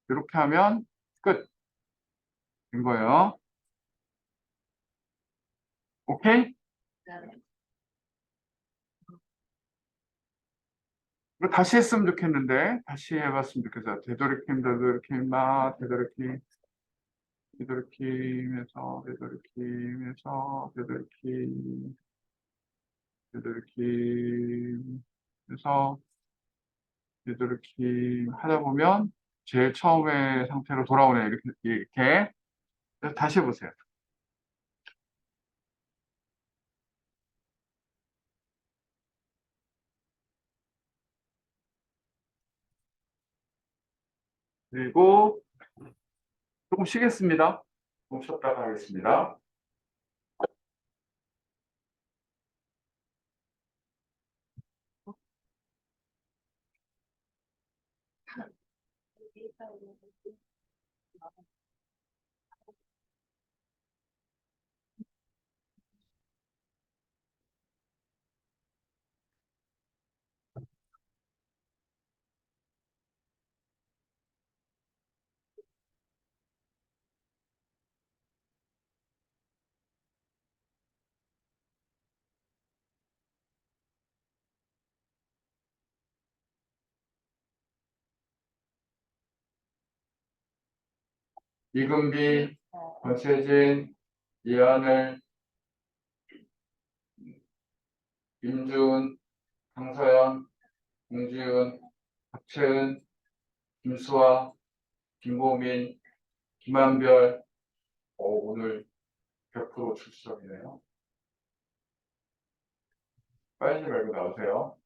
이렇게 하면 끝. 된 거예요. 오케이? 이거 다시 했으면 좋겠는데, 다시 해봤으면 좋겠어요. 되도록이면, 되도록이면, 되도록이면, 되도록이면서, 되도록이면서, 되도록이면서, 되도록이면서, 되도록이 하다 보면 제일 처음의 상태로 돌아오네요. 이렇게. 그래서 다시 해보세요. 그리고 조금 쉬겠습니다. 조금 쉬었다가 하겠습니다. 이금비, 권채진, 이하늘, 임준, 강서연, 공지은, 박채은, 김수아, 김보민, 김한별, 오늘 100% 출석이네요. 빠지지 말고 나오세요.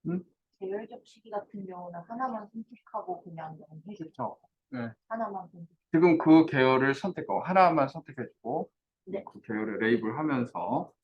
응? 계열적 시기 같은 경우는 하나만 선택하고 그냥 해주죠. 그렇죠. 네. 하나만 선택. 지금 그 계열을 선택하고 하나만 선택해주고 네. 그 계열을 레이블하면서 네.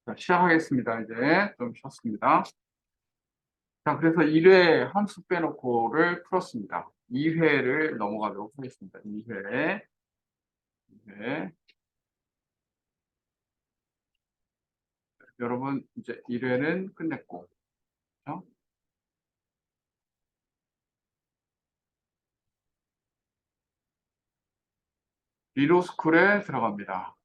자, 시작하겠습니다. 이제 좀 쉬었습니다. 자, 그래서 1회 함수 빼놓고를 풀었습니다. 2회를 넘어가도록 하겠습니다. 2회. 네. 여러분, 이제 1회는 끝냈고, 그렇죠? 리로스쿨에 들어갑니다.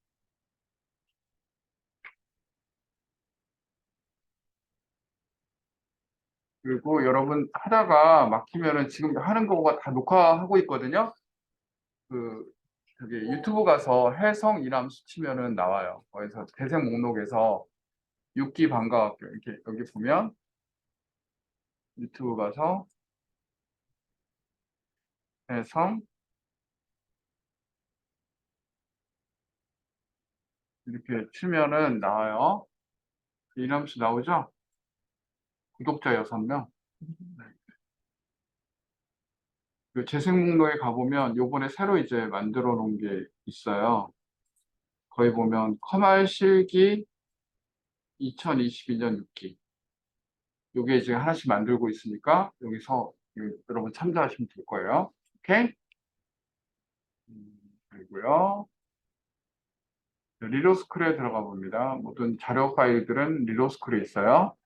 그리고 여러분 하다가 막히면은 지금 하는 거가 다 녹화하고 있거든요. 그, 저기 유튜브 가서 해성 이람수 치면은 나와요. 거기서 대생 목록에서 6기 반가학교 이렇게 여기 보면 유튜브 가서 해성 이렇게 치면은 나와요. 이람수 나오죠? 구독자 6명. 그 재생 목록에 가보면 요번에 새로 이제 만들어 놓은 게 있어요. 거기 보면 커말 실기 2022년 6기. 요게 지금 하나씩 만들고 있으니까 여기서 여러분 참조하시면 될 거예요. 오케이? 그리고요. 리로스쿨에 들어가 봅니다. 모든 자료 파일들은 리로스쿨에 있어요.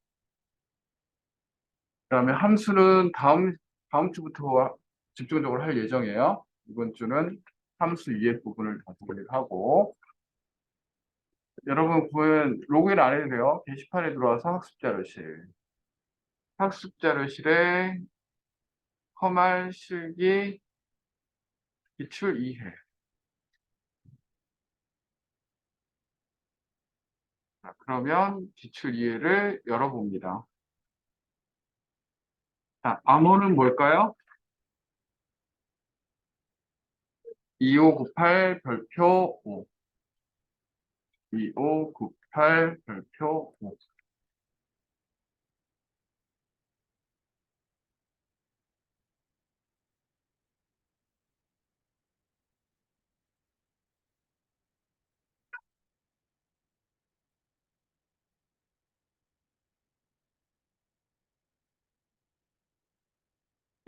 그다음에 함수는 다음 주부터 집중적으로 할 예정이에요. 이번 주는 함수 이해 부분을 다 정리하고 여러분 보면 로그인 안 해도 돼요. 게시판에 들어와서 학습 자료실. 학습 자료실에 커말 실기 기출 이해. 자, 그러면 기출 이해를 열어봅니다. 자, 암호는 뭘까요? 2598 별표 5. 2598 별표 5.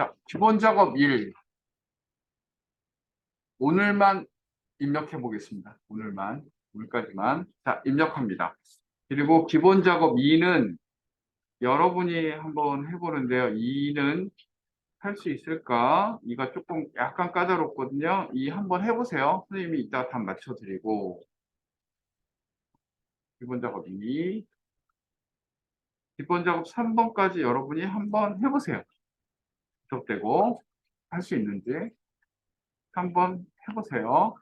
자, 기본 작업 1. 오늘만 입력해 보겠습니다. 오늘까지만. 자, 입력합니다. 그리고 기본 작업 2는 여러분이 한번 해보는데요. 2는 할 수 있을까? 2가 조금 약간 까다롭거든요. 2 한번 해보세요. 선생님이 이따 답 맞춰드리고. 기본 작업 2. 기본 작업 3번까지 여러분이 한번 해보세요. 접되고 할 수 있는지 한번 해보세요.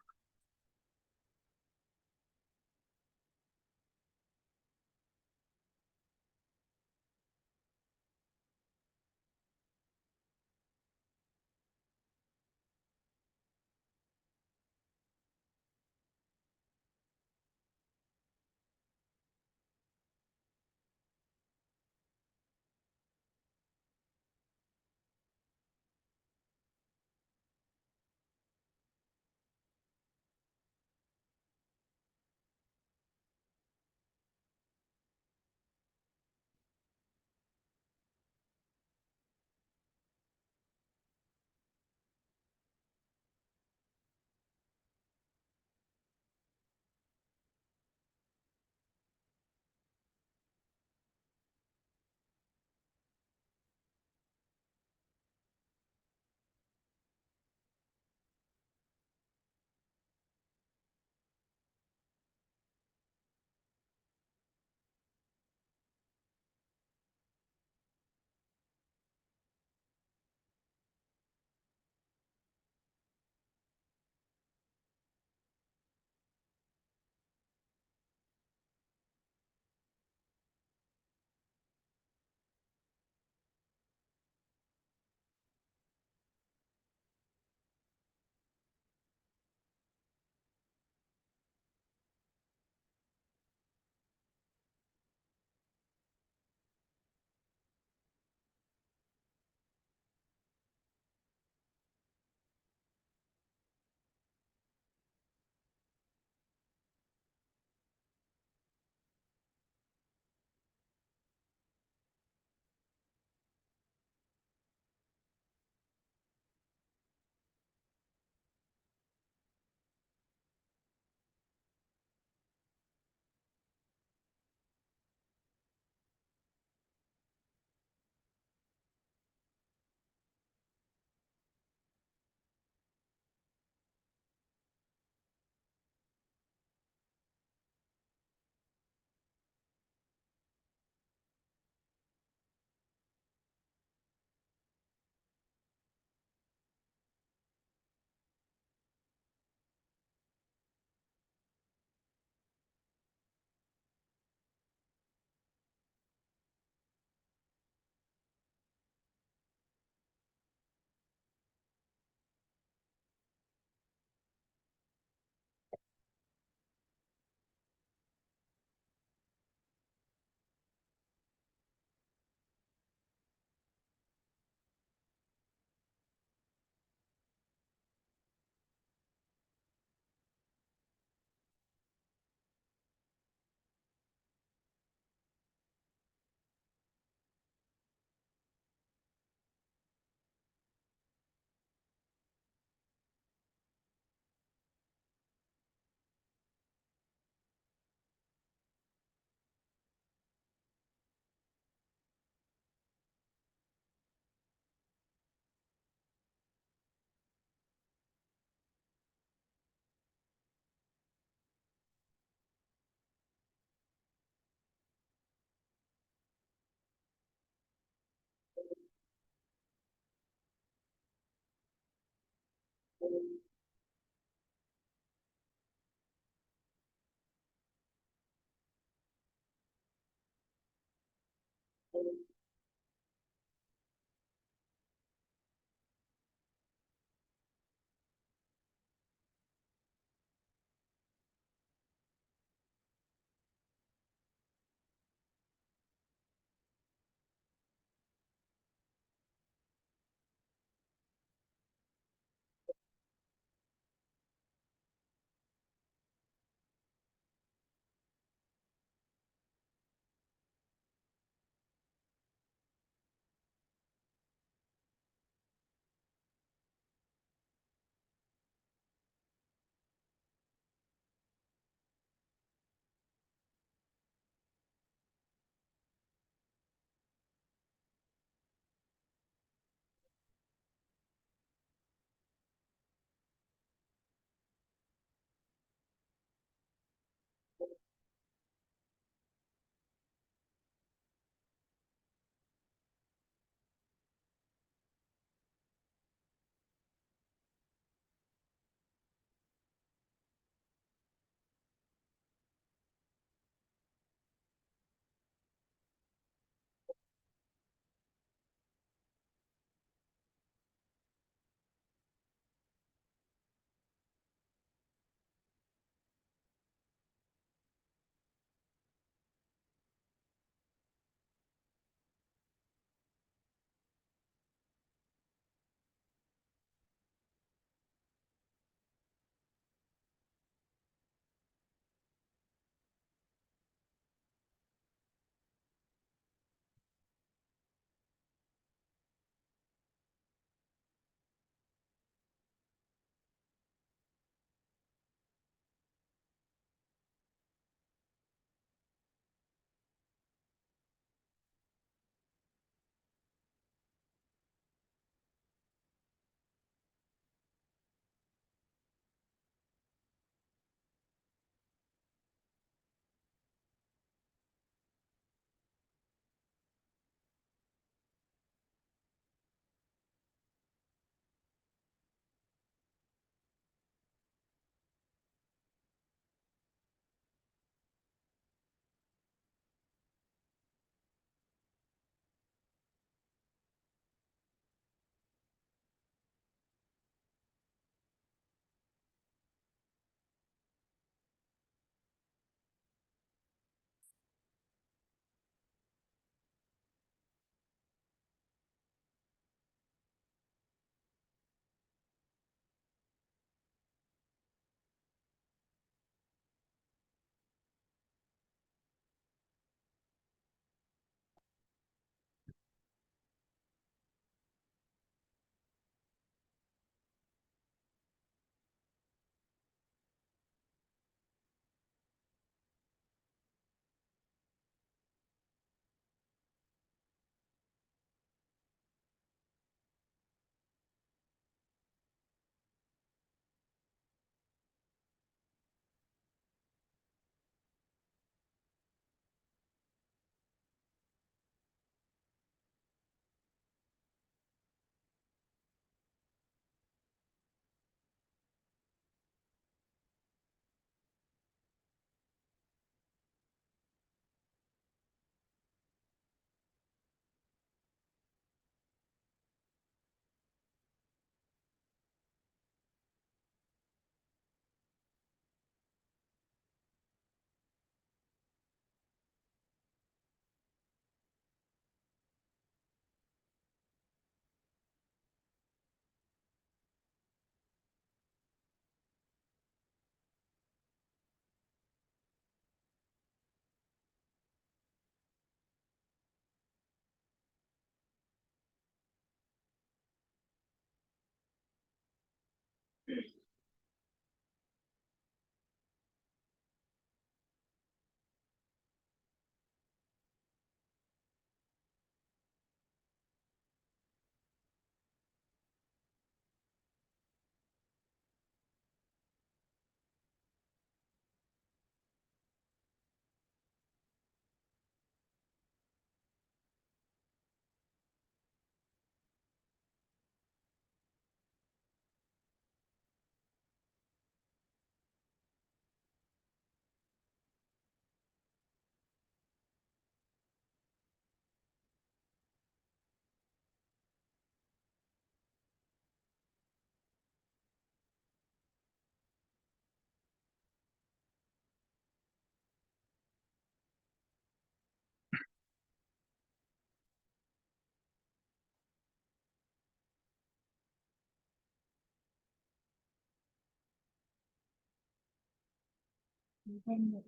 선생님,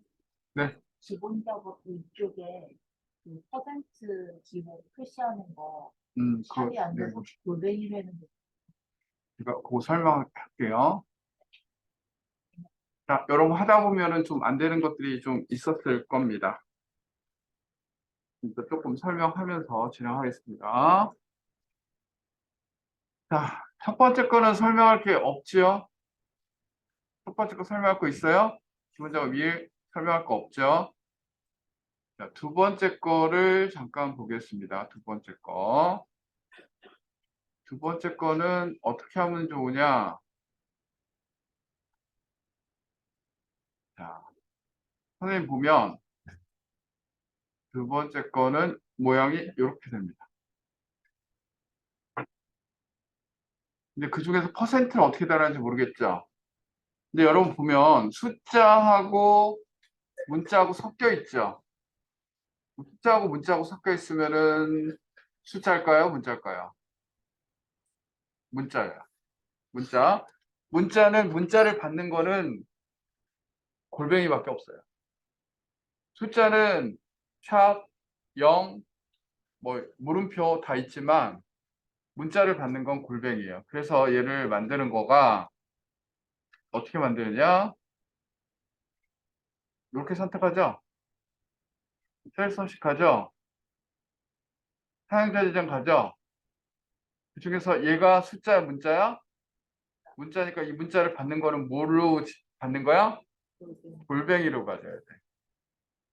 네. 기본적으로 이쪽에 그 퍼센트 기호 표시하는 거 그거, 샵이 안 네, 돼서 골뱅이라는 거. 제가 그거 설명할게요. 자, 여러분 하다 보면은 좀 안 되는 것들이 좀 있었을 겁니다. 그러니까 조금 설명하면서 진행하겠습니다. 자, 첫 번째 거는 설명할 게 없지요? 첫 번째 거 설명할 거 있어요? 기본적으로 위에 설명할 거 없죠? 자, 두 번째 거를 잠깐 보겠습니다. 두 번째 거. 두 번째 거는 어떻게 하면 좋으냐? 자, 선생님 보면 두 번째 거는 모양이 이렇게 됩니다. 근데 그 중에서 퍼센트는 어떻게 달하는지 모르겠죠? 근데 여러분 보면 숫자하고 문자하고 섞여 있죠? 숫자하고 문자하고 섞여 있으면은 숫자일까요? 문자일까요? 문자예요. 문자. 문자는 문자를 받는 거는 골뱅이밖에 없어요. 숫자는 샵, 0, 뭐 물음표 다 있지만 문자를 받는 건 골뱅이에요. 그래서 얘를 만드는 거가 어떻게 만드느냐? 이렇게 선택하죠? 셀 선식하죠? 사용자 지정 가죠? 그 중에서 얘가 숫자야, 문자야? 문자니까 이 문자를 받는 거는 뭘로 받는 거야? 골뱅이로 가져야 돼.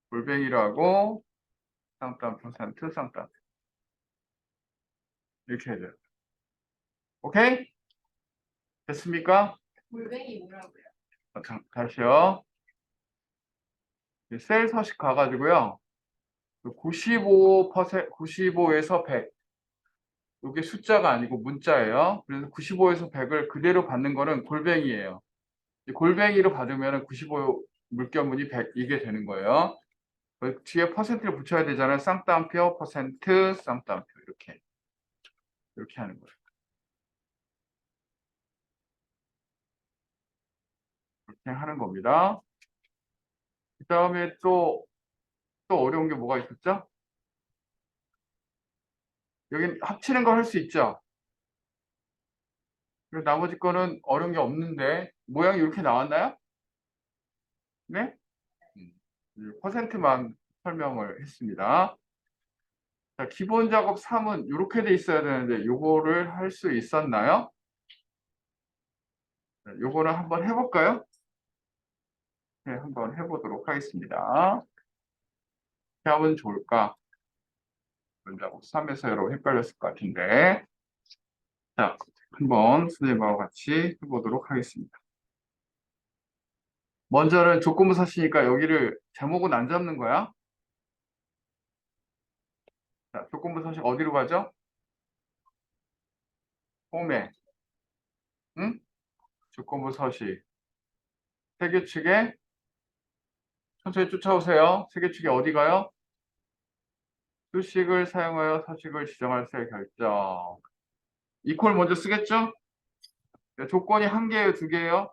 골뱅이로 하고 쌍따옴 퍼센트 쌍따옴 이렇게 해야 돼요. 오케이? 됐습니까? 골뱅이 뭐라고요? 다시요. 셀 서식 가가지고요. 95%, 95에서 100. 이게 숫자가 아니고 문자예요. 그래서 95에서 100을 그대로 받는 거는 골뱅이에요. 골뱅이로 받으면 95 물결문이 100 이게 되는 거예요. 뒤에 퍼센트를 붙여야 되잖아요. 쌍따옴표 퍼센트 쌍따옴표 이렇게 하는 거예요. 이렇게 하는 겁니다. 그 다음에 또 어려운 게 뭐가 있었죠? 여기 합치는 거 할 수 있죠? 그리고 나머지 거는 어려운 게 없는데 모양이 이렇게 나왔나요? 네? 퍼센트만 설명을 했습니다. 자, 기본 작업 3은 이렇게 돼 있어야 되는데 요거를 할 수 있었나요? 자, 요거는 한번 해볼까요? 네, 한번 해보도록 하겠습니다. 어떻게 하면 좋을까? 기본 작업 3에서 여러분 헷갈렸을 것 같은데 자, 한번 선생님하고 같이 해보도록 하겠습니다. 먼저는 조건부 사시니까 여기를 제목은 안 잡는 거야. 자, 조건부 서식 어디로 가죠? 홈에. 응? 조건부 서식. 세계축에 천천히 쫓아오세요. 세계축에 어디 가요? 수식을 사용하여 서식을 지정할 때 결정. 이퀄 먼저 쓰겠죠? 네, 조건이 한 개예요, 두 개예요?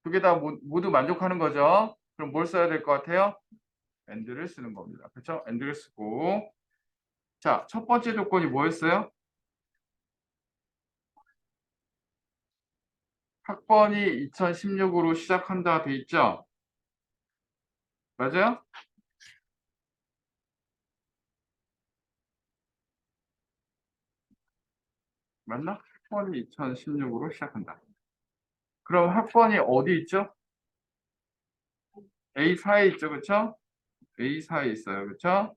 두 개 다 모두 만족하는 거죠? 그럼 뭘 써야 될 것 같아요? and를 쓰는 겁니다. 그렇죠? and를 쓰고 자, 첫 번째 조건이 뭐였어요? 학번이 2016으로 시작한다 돼 있죠? 맞아요? 맞나? 학번이 2016으로 시작한다. 그럼 학번이 어디 있죠? A4에 있죠, 그쵸? A4에 있어요, 그쵸?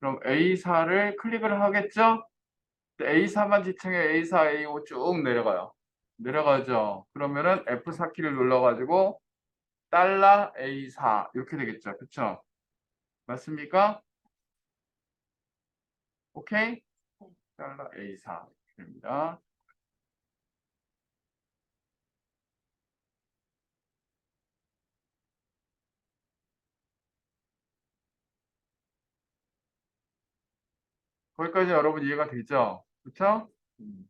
그럼 A4를 클릭을 하겠죠? A4만 지청해 A4, A5 쭉 내려가요. 내려가죠. 그러면은 F4 키를 눌러가지고 달러 A4 이렇게 되겠죠, 그쵸? 맞습니까? 오케이? 달러 A4입니다. 거기까지 여러분 이해가 되죠? 그쵸? 음.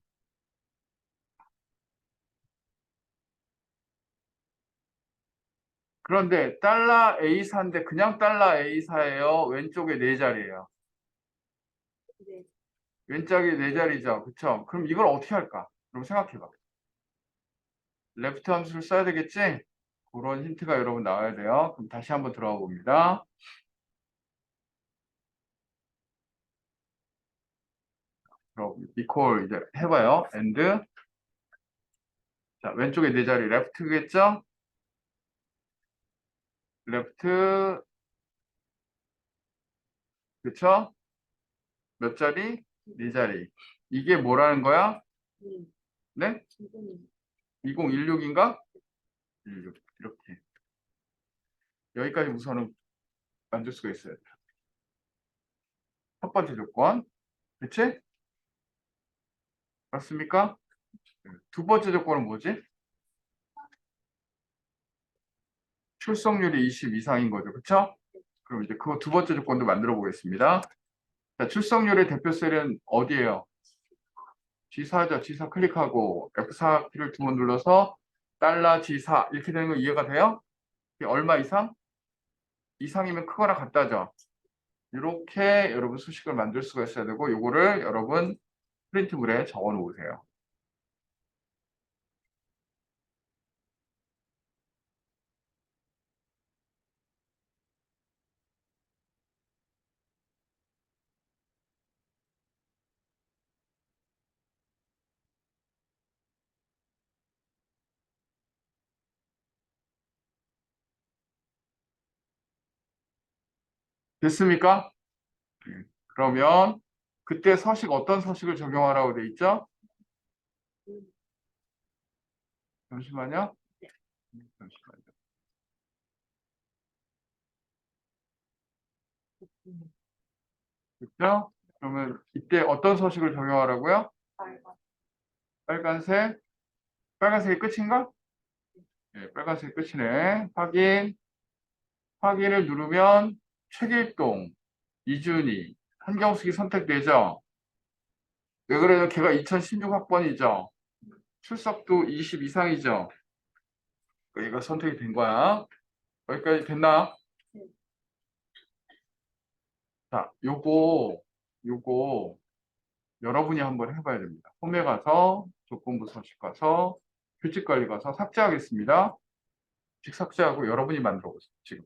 그런데 달러 A4인데 그냥 달러 A4예요? 왼쪽에 네 자리예요? 네. 왼쪽에 네 자리죠? 그쵸? 그럼 이걸 어떻게 할까? 그럼 생각해봐. 레프트 함수를 써야 되겠지? 그런 힌트가 여러분 나와야 돼요. 그럼 다시 한번 들어가 봅니다. 그럼 이퀄 이제 해봐요. and 자 왼쪽에 네 자리 레프트겠죠? 레프트 그쵸? 몇 자리? 네 자리. 이게 뭐라는 거야? 네. 네? 이거는 2016인가? 16 이렇게 여기까지 우선은 만들 수가 있어요. 첫 번째 조건, 그치? 맞습니까? 두 번째 조건은 뭐지? 출석률이 20 이상인 거죠, 그쵸? 그럼 이제 그 두 번째 조건도 만들어 보겠습니다. 자, 출석률의 대표 셀은 어디예요? G4죠. G4 클릭하고 F4 키를 두 번 눌러서 달러 G4 이렇게 되는 거 이해가 돼요? 이게 얼마 이상? 이상이면 크거나 같다죠. 이렇게 여러분 수식을 만들 수가 있어야 되고 요거를 여러분 프린트물에 적어 놓으세요. 됐습니까? 그러면 그때 서식 어떤 서식을 적용하라고 돼 있죠? 잠시만요. 잠시만요. 그죠? 그러면 이때 어떤 서식을 적용하라고요? 빨간. 빨간색. 빨간색이 끝인가? 네, 빨간색이 끝이네. 확인. 확인을 누르면 최길동, 이준희, 한경숙이 선택되죠. 왜 그래요? 걔가 2016 학번이죠. 출석도 20 이상이죠. 얘가 선택이 된 거야. 여기까지 됐나? 네. 자, 요거 여러분이 한번 해봐야 됩니다. 홈에 가서 조건부 서식 가서 규칙 관리 가서 삭제하겠습니다. 규칙 삭제하고 여러분이 만들어 보세요. 지금.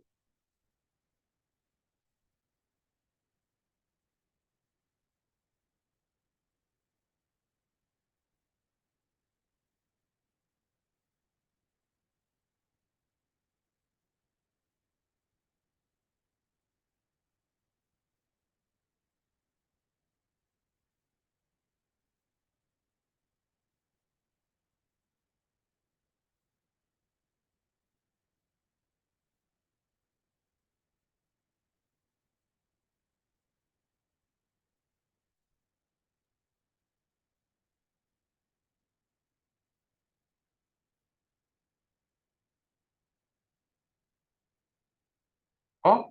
어?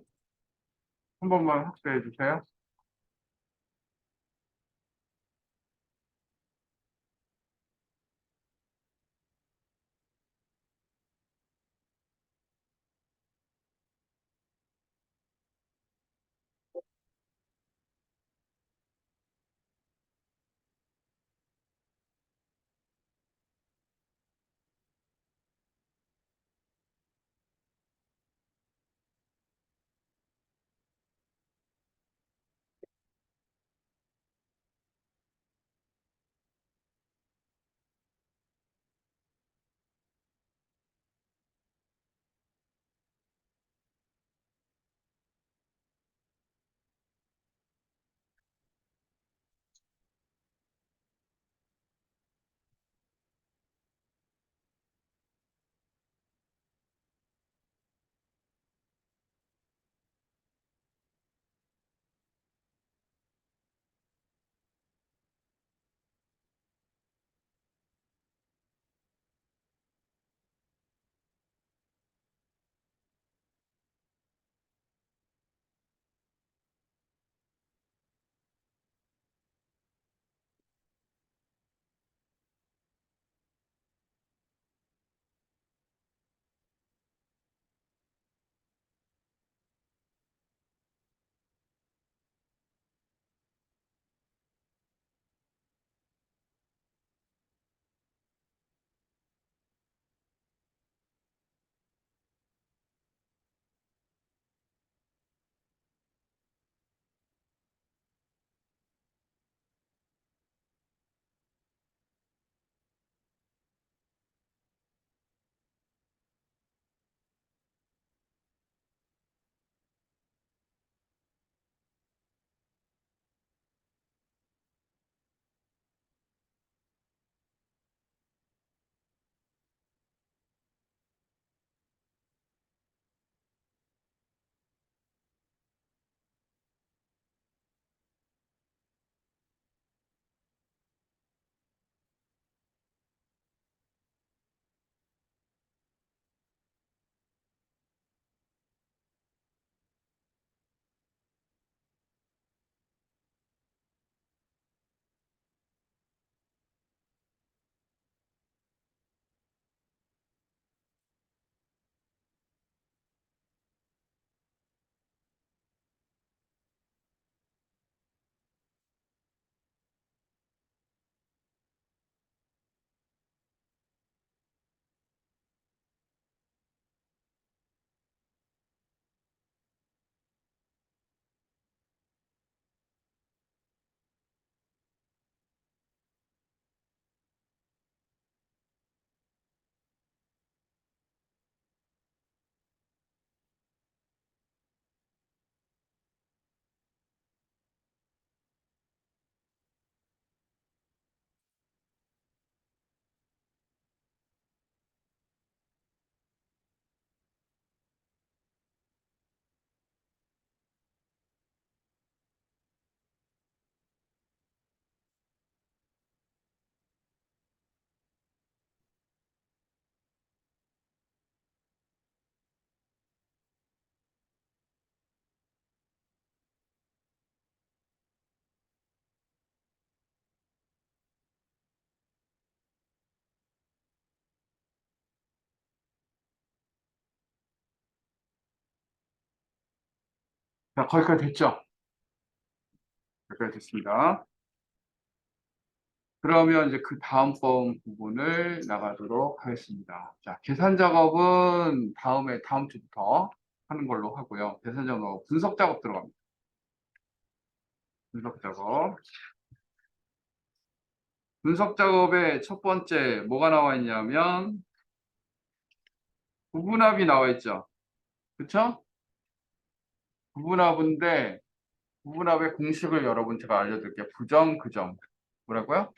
한 번만 확대해 주세요. 자, 거기까지 됐죠? 여기까지 됐습니다. 그러면 이제 그 다음번 부분을 나가도록 하겠습니다. 자, 계산 작업은 다음 주부터 하는 걸로 하고요. 계산 작업, 분석 작업 들어갑니다. 분석 작업. 분석 작업의 첫 번째 뭐가 나와 있냐면 부분합이 나와 있죠. 그쵸? 부분합인데 부분합의 공식을 여러분 제가 알려드릴게요. 부정, 그정. 뭐라고요?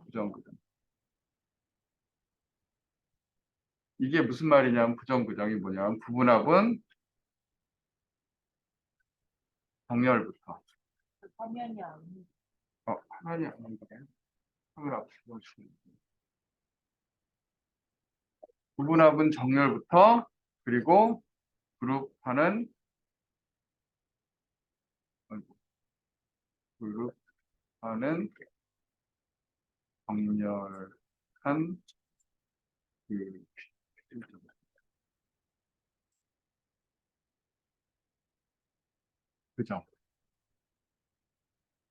부정, 그정. 이게 무슨 말이냐면 부정, 그정이 뭐냐면 부분합은 정렬부터. 화면이 안 화면이 안 보이네. 화면 앞으로 주시면. 부분합은 정렬부터 그리고 그룹하는 그룹하는 정렬한 그 그죠?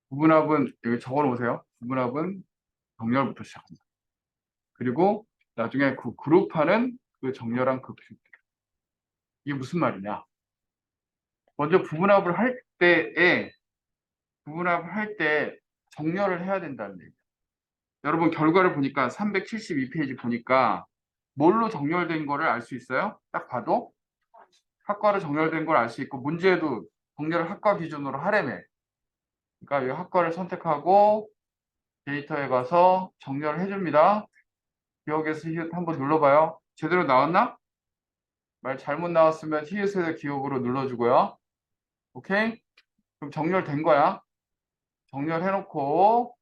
부분합은 여기 적어놓으세요. 부분합은 정렬부터 시작합니다. 그리고 나중에 그 그룹하는 그 정렬한 그 뷰. 이게 무슨 말이냐? 먼저 부분합을 할 때 정렬을 해야 된다는 얘기예요. 여러분 결과를 보니까 372페이지 보니까 뭘로 정렬된 거를 알 수 있어요? 딱 봐도 학과로 정렬된 걸 알 수 있고 문제도 정렬을 학과 기준으로 하래매. 그러니까 이 학과를 선택하고 데이터에 가서 정렬을 해줍니다. 기억에서 히읗 한번 눌러봐요. 제대로 나왔나? 말 잘못 나왔으면 히읗에서 기억으로 눌러주고요. 오케이? 그럼 정렬된 거야. 정렬해놓고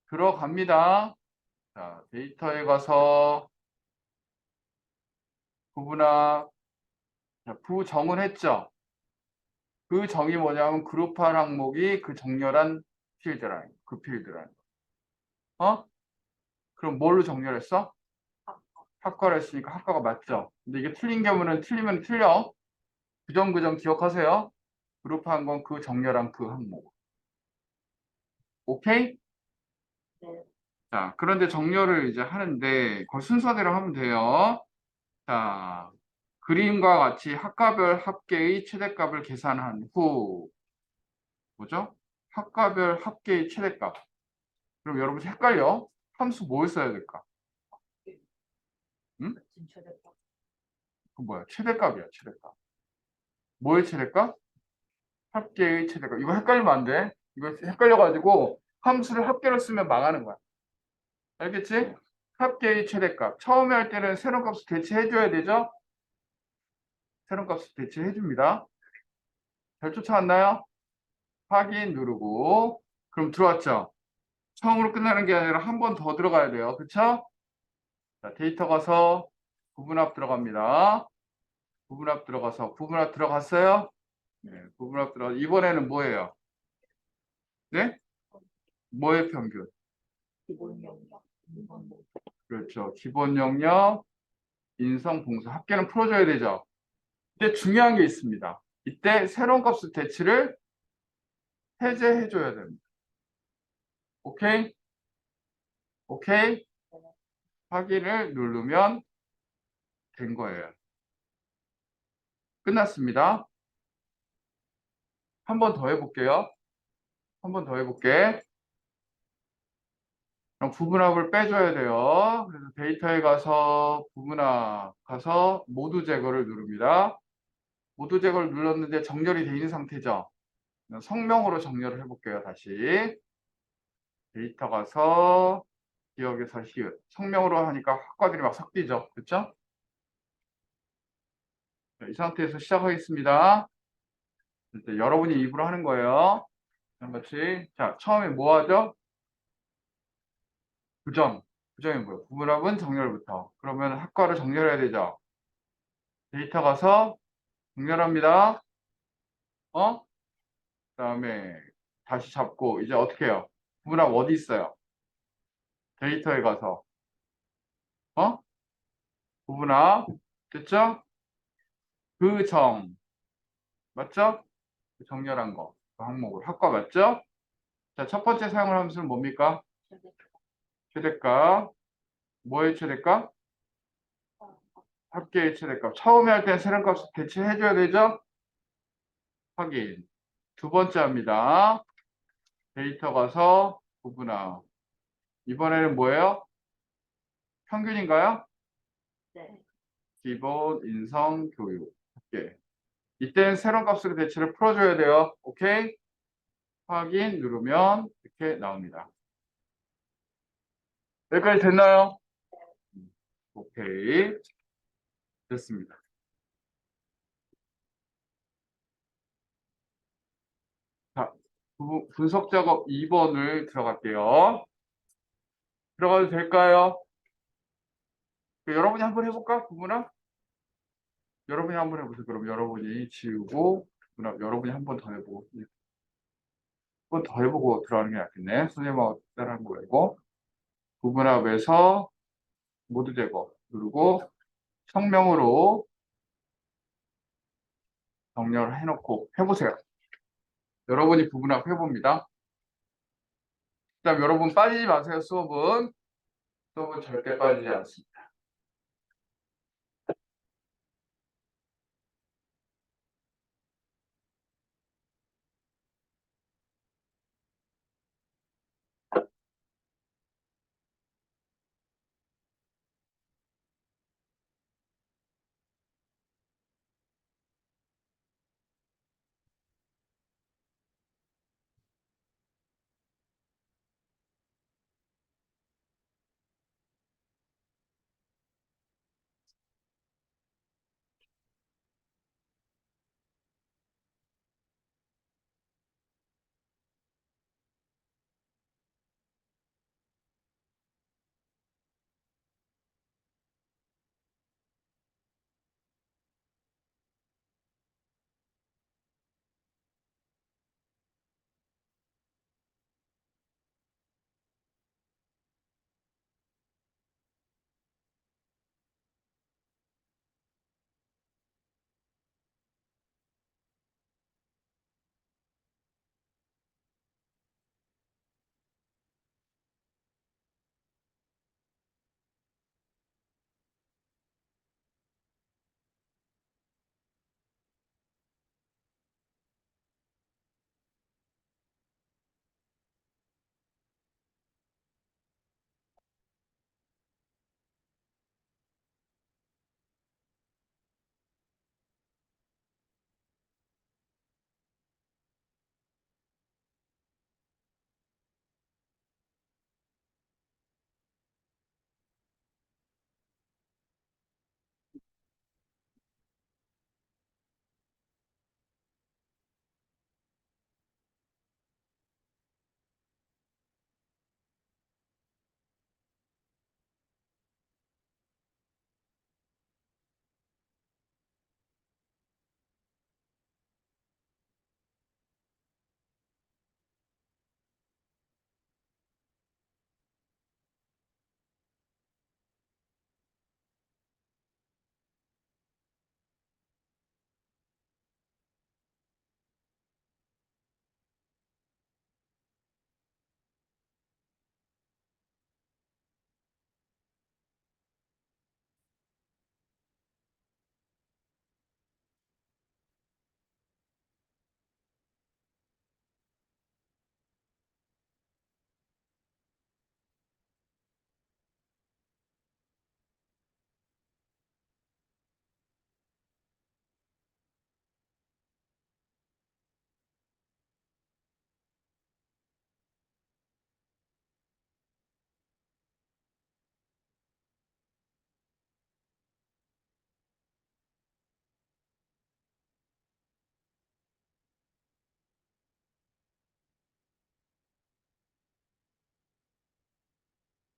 들어갑니다. 자, 데이터에 가서 부분합, 자, 부정을 했죠. 그 정이 뭐냐면 그룹할 항목이 그 정렬한 필드라는 거, 그 필드라는 거. 어? 그럼 뭘로 정렬했어? 학과를 했으니까 학과가 맞죠. 근데 이게 틀린 경우는 틀리면 틀려. 부정 기억하세요. 그룹한 건 그 정렬한 그 항목. 오케이? 네. 자, 그런데 정렬을 이제 하는데 그 순서대로 하면 돼요. 자, 그림과 같이 학과별 합계의 최대값을 계산한 후 뭐죠? 학과별 합계의 최대값. 그럼 여러분 헷갈려? 함수 뭘 써야 될까? 응? 최대값. 그 뭐야? 최대값이야, 최대값. 뭐의 최대값? 합계의 최대값. 이거 헷갈리면 안 돼. 이거 헷갈려가지고 함수를 합계로 쓰면 망하는 거야. 알겠지? 합계의 최대값. 처음에 할 때는 새로운 값을 대체해줘야 되죠? 새로운 값을 대체해줍니다. 잘 쫓아왔나요? 확인 누르고. 그럼 들어왔죠? 처음으로 끝나는 게 아니라 한 번 더 들어가야 돼요. 그쵸? 자, 데이터 가서 부분합 들어갑니다. 부분합 들어가서 부분합 들어갔어요? 네, 부분합 들어가. 이번에는 뭐예요? 네? 뭐의 평균? 기본 영역. 그렇죠. 기본 영역, 인성, 봉수. 합계는 풀어줘야 되죠. 근데 중요한 게 있습니다. 이때 새로운 값을 대치를 해제해줘야 됩니다. 오케이? 오케이? 확인을 누르면 된 거예요. 끝났습니다. 한 번 더 해볼게요. 한 번 더 해볼게. 그럼 부분합을 빼줘야 돼요. 그래서 데이터에 가서 부분합 가서 모두 제거를 누릅니다. 모두 제거를 눌렀는데 정렬이 돼 있는 상태죠. 성명으로 정렬을 해볼게요. 다시 데이터 가서 기억에서 히읗 성명으로 하니까 학과들이 막 섞이죠. 그렇죠? 이 상태에서 시작하겠습니다. 이제 여러분이 입으로 하는 거예요. 같이 자 처음에 뭐 하죠? 부정이 뭐예요? 부분합은 정렬부터. 그러면 학과를 정렬해야 되죠. 데이터 가서 정렬합니다. 어? 그다음에 다시 잡고 이제 어떻게 해요? 부분합 어디 있어요? 데이터에 가서 어? 부분합 됐죠? 그 정 맞죠? 정렬한 거. 그 항목을. 학과 맞죠? 자, 첫 번째 사용을 함수는 뭡니까? 최대값. 뭐의 최대값? 합계의 최대값. 처음에 할 때는 세련값을 대체해줘야 되죠? 확인. 두 번째 합니다. 데이터 가서 구분함. 이번에는 뭐예요? 평균인가요? 네. 기본, 인성, 교육. 합계. 이때는 새로운 값으로 대체를 풀어줘야 돼요. 오케이? 확인 누르면 이렇게 나옵니다. 여기까지 됐나요? 오케이. 됐습니다. 자, 분석 작업 2번을 들어갈게요. 들어가도 될까요? 여러분이 한번 해볼까? 구분함? 여러분이 한번 해보세요. 그럼 여러분이 지우고, 여러분이 한 번 더 해보고, 한 번 더 해보고 들어가는 게 낫겠네. 선생님하고 따라하는 거 말고. 구분합에서 모두 제거 누르고, 성명으로 정렬을 해놓고 해보세요. 여러분이 구분합 해봅니다. 그다음 여러분 빠지지 마세요. 수업은 절대 빠지지 않습니다.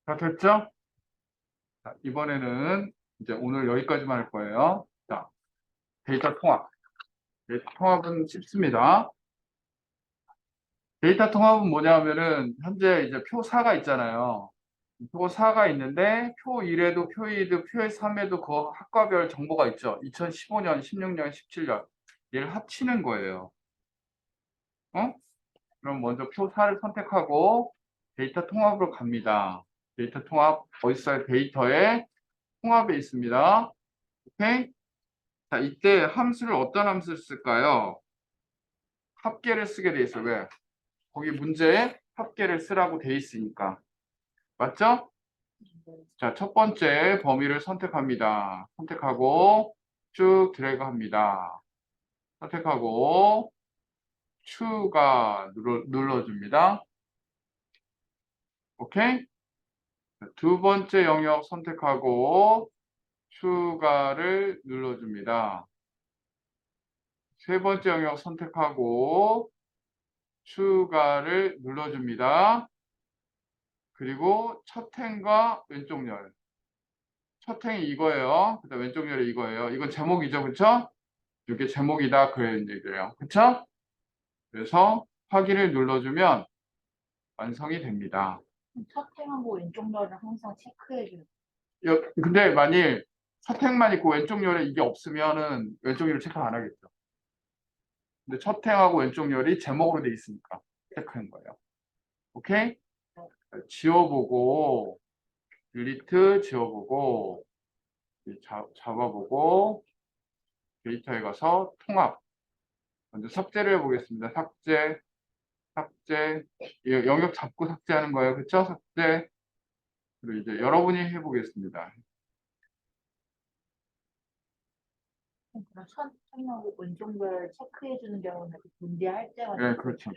다 됐죠? 자, 이번에는 이제 오늘 여기까지만 할 거예요. 자, 데이터 통합. 데이터 통합은 쉽습니다. 데이터 통합은 뭐냐면은 현재 이제 표 4가 있잖아요. 표 4가 있는데 표 1에도 표 2에도 표 3에도 그 학과별 정보가 있죠. 2015년, 16년, 17년 얘를 합치는 거예요. 어? 그럼 먼저 표 4를 선택하고 데이터 통합으로 갑니다. 데이터 통합 어디 있어요? 데이터에 통합에 있습니다. 오케이? 자, 이때 함수를 어떤 함수를 쓸까요? 합계를 쓰게 돼 있어. 왜? 거기 문제에 합계를 쓰라고 돼 있으니까. 맞죠? 자, 첫 번째 범위를 선택합니다. 선택하고 쭉 드래그 합니다. 선택하고 추가 눌러줍니다. 오케이? 자, 두 번째 영역 선택하고 추가를 눌러줍니다. 세 번째 영역 선택하고 추가를 눌러줍니다. 그리고 첫 행과 왼쪽 열. 첫 행이 이거예요. 그다음 왼쪽 열이 이거예요. 이건 제목이죠, 그쵸? 이게 제목이다 그런 얘기예요, 그쵸? 그래서 확인을 눌러주면 완성이 됩니다. 첫행하고 왼쪽 열을 항상 체크해줘요. 근데 만일 첫 행만 있고 왼쪽 열에 이게 없으면은 왼쪽 열을 체크 안 하겠죠. 근데 첫 행하고 왼쪽 열이 제목으로 돼 있으니까 체크한 거예요. 오케이? 지워보고 딜리트 지워보고 잡아보고 데이터에 가서 통합 먼저 삭제를 해보겠습니다. 삭제 영역 잡고 삭제하는 거예요. 그쵸? 삭제 그리고 이제 여러분이 해보겠습니다. 그럼 첫행하고 왼쪽 열 체크해주는 경우는 그 분리할 때만. 네, 그렇죠.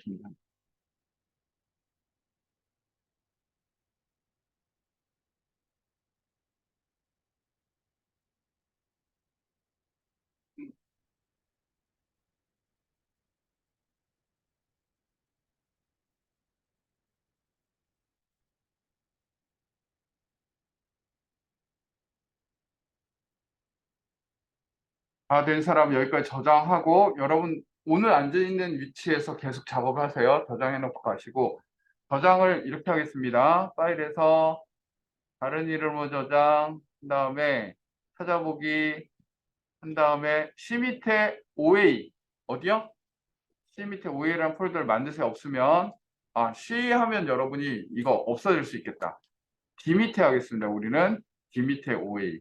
다 된 사람 여기까지 저장하고 여러분 오늘 앉아있는 위치에서 계속 작업을 하세요. 저장해 놓고 가시고 저장을 이렇게 하겠습니다. 파일에서 다른 이름으로 저장 한 다음에 찾아보기 한 다음에 C 밑에 OA 어디요? C 밑에 OA라는 폴더를 만드세요. 없으면 C 하면 여러분이 이거 없어질 수 있겠다. D 밑에 하겠습니다. 우리는 D 밑에 OA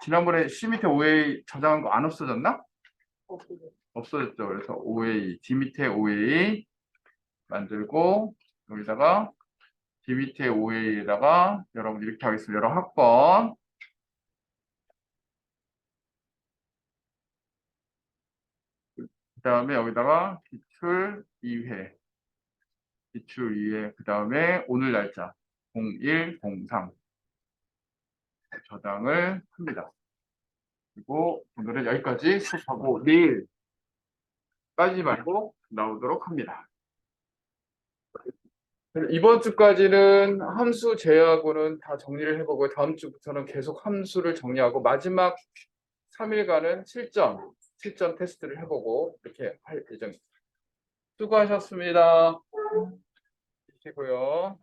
지난번에 C 밑에 OA 저장한 거 안 없어졌나? 없어졌죠. 그래서 OA, D 밑에 OA 만들고 여기다가 D 밑에 OA에다가 여러분 이렇게 하겠습니다. 여러 학번 그 다음에 여기다가 기출 2회 기출 2회 그 다음에 오늘 날짜 0103 저장을 합니다. 그리고 오늘은 여기까지 수업하고 내일 빠지지 말고 나오도록 합니다. 이번 주까지는 함수 제외하고는 다 정리를 해보고 다음 주부터는 계속 함수를 정리하고 마지막 3일간은 실전 테스트를 해보고 이렇게 할 예정입니다. 수고하셨습니다. 쉬시고요.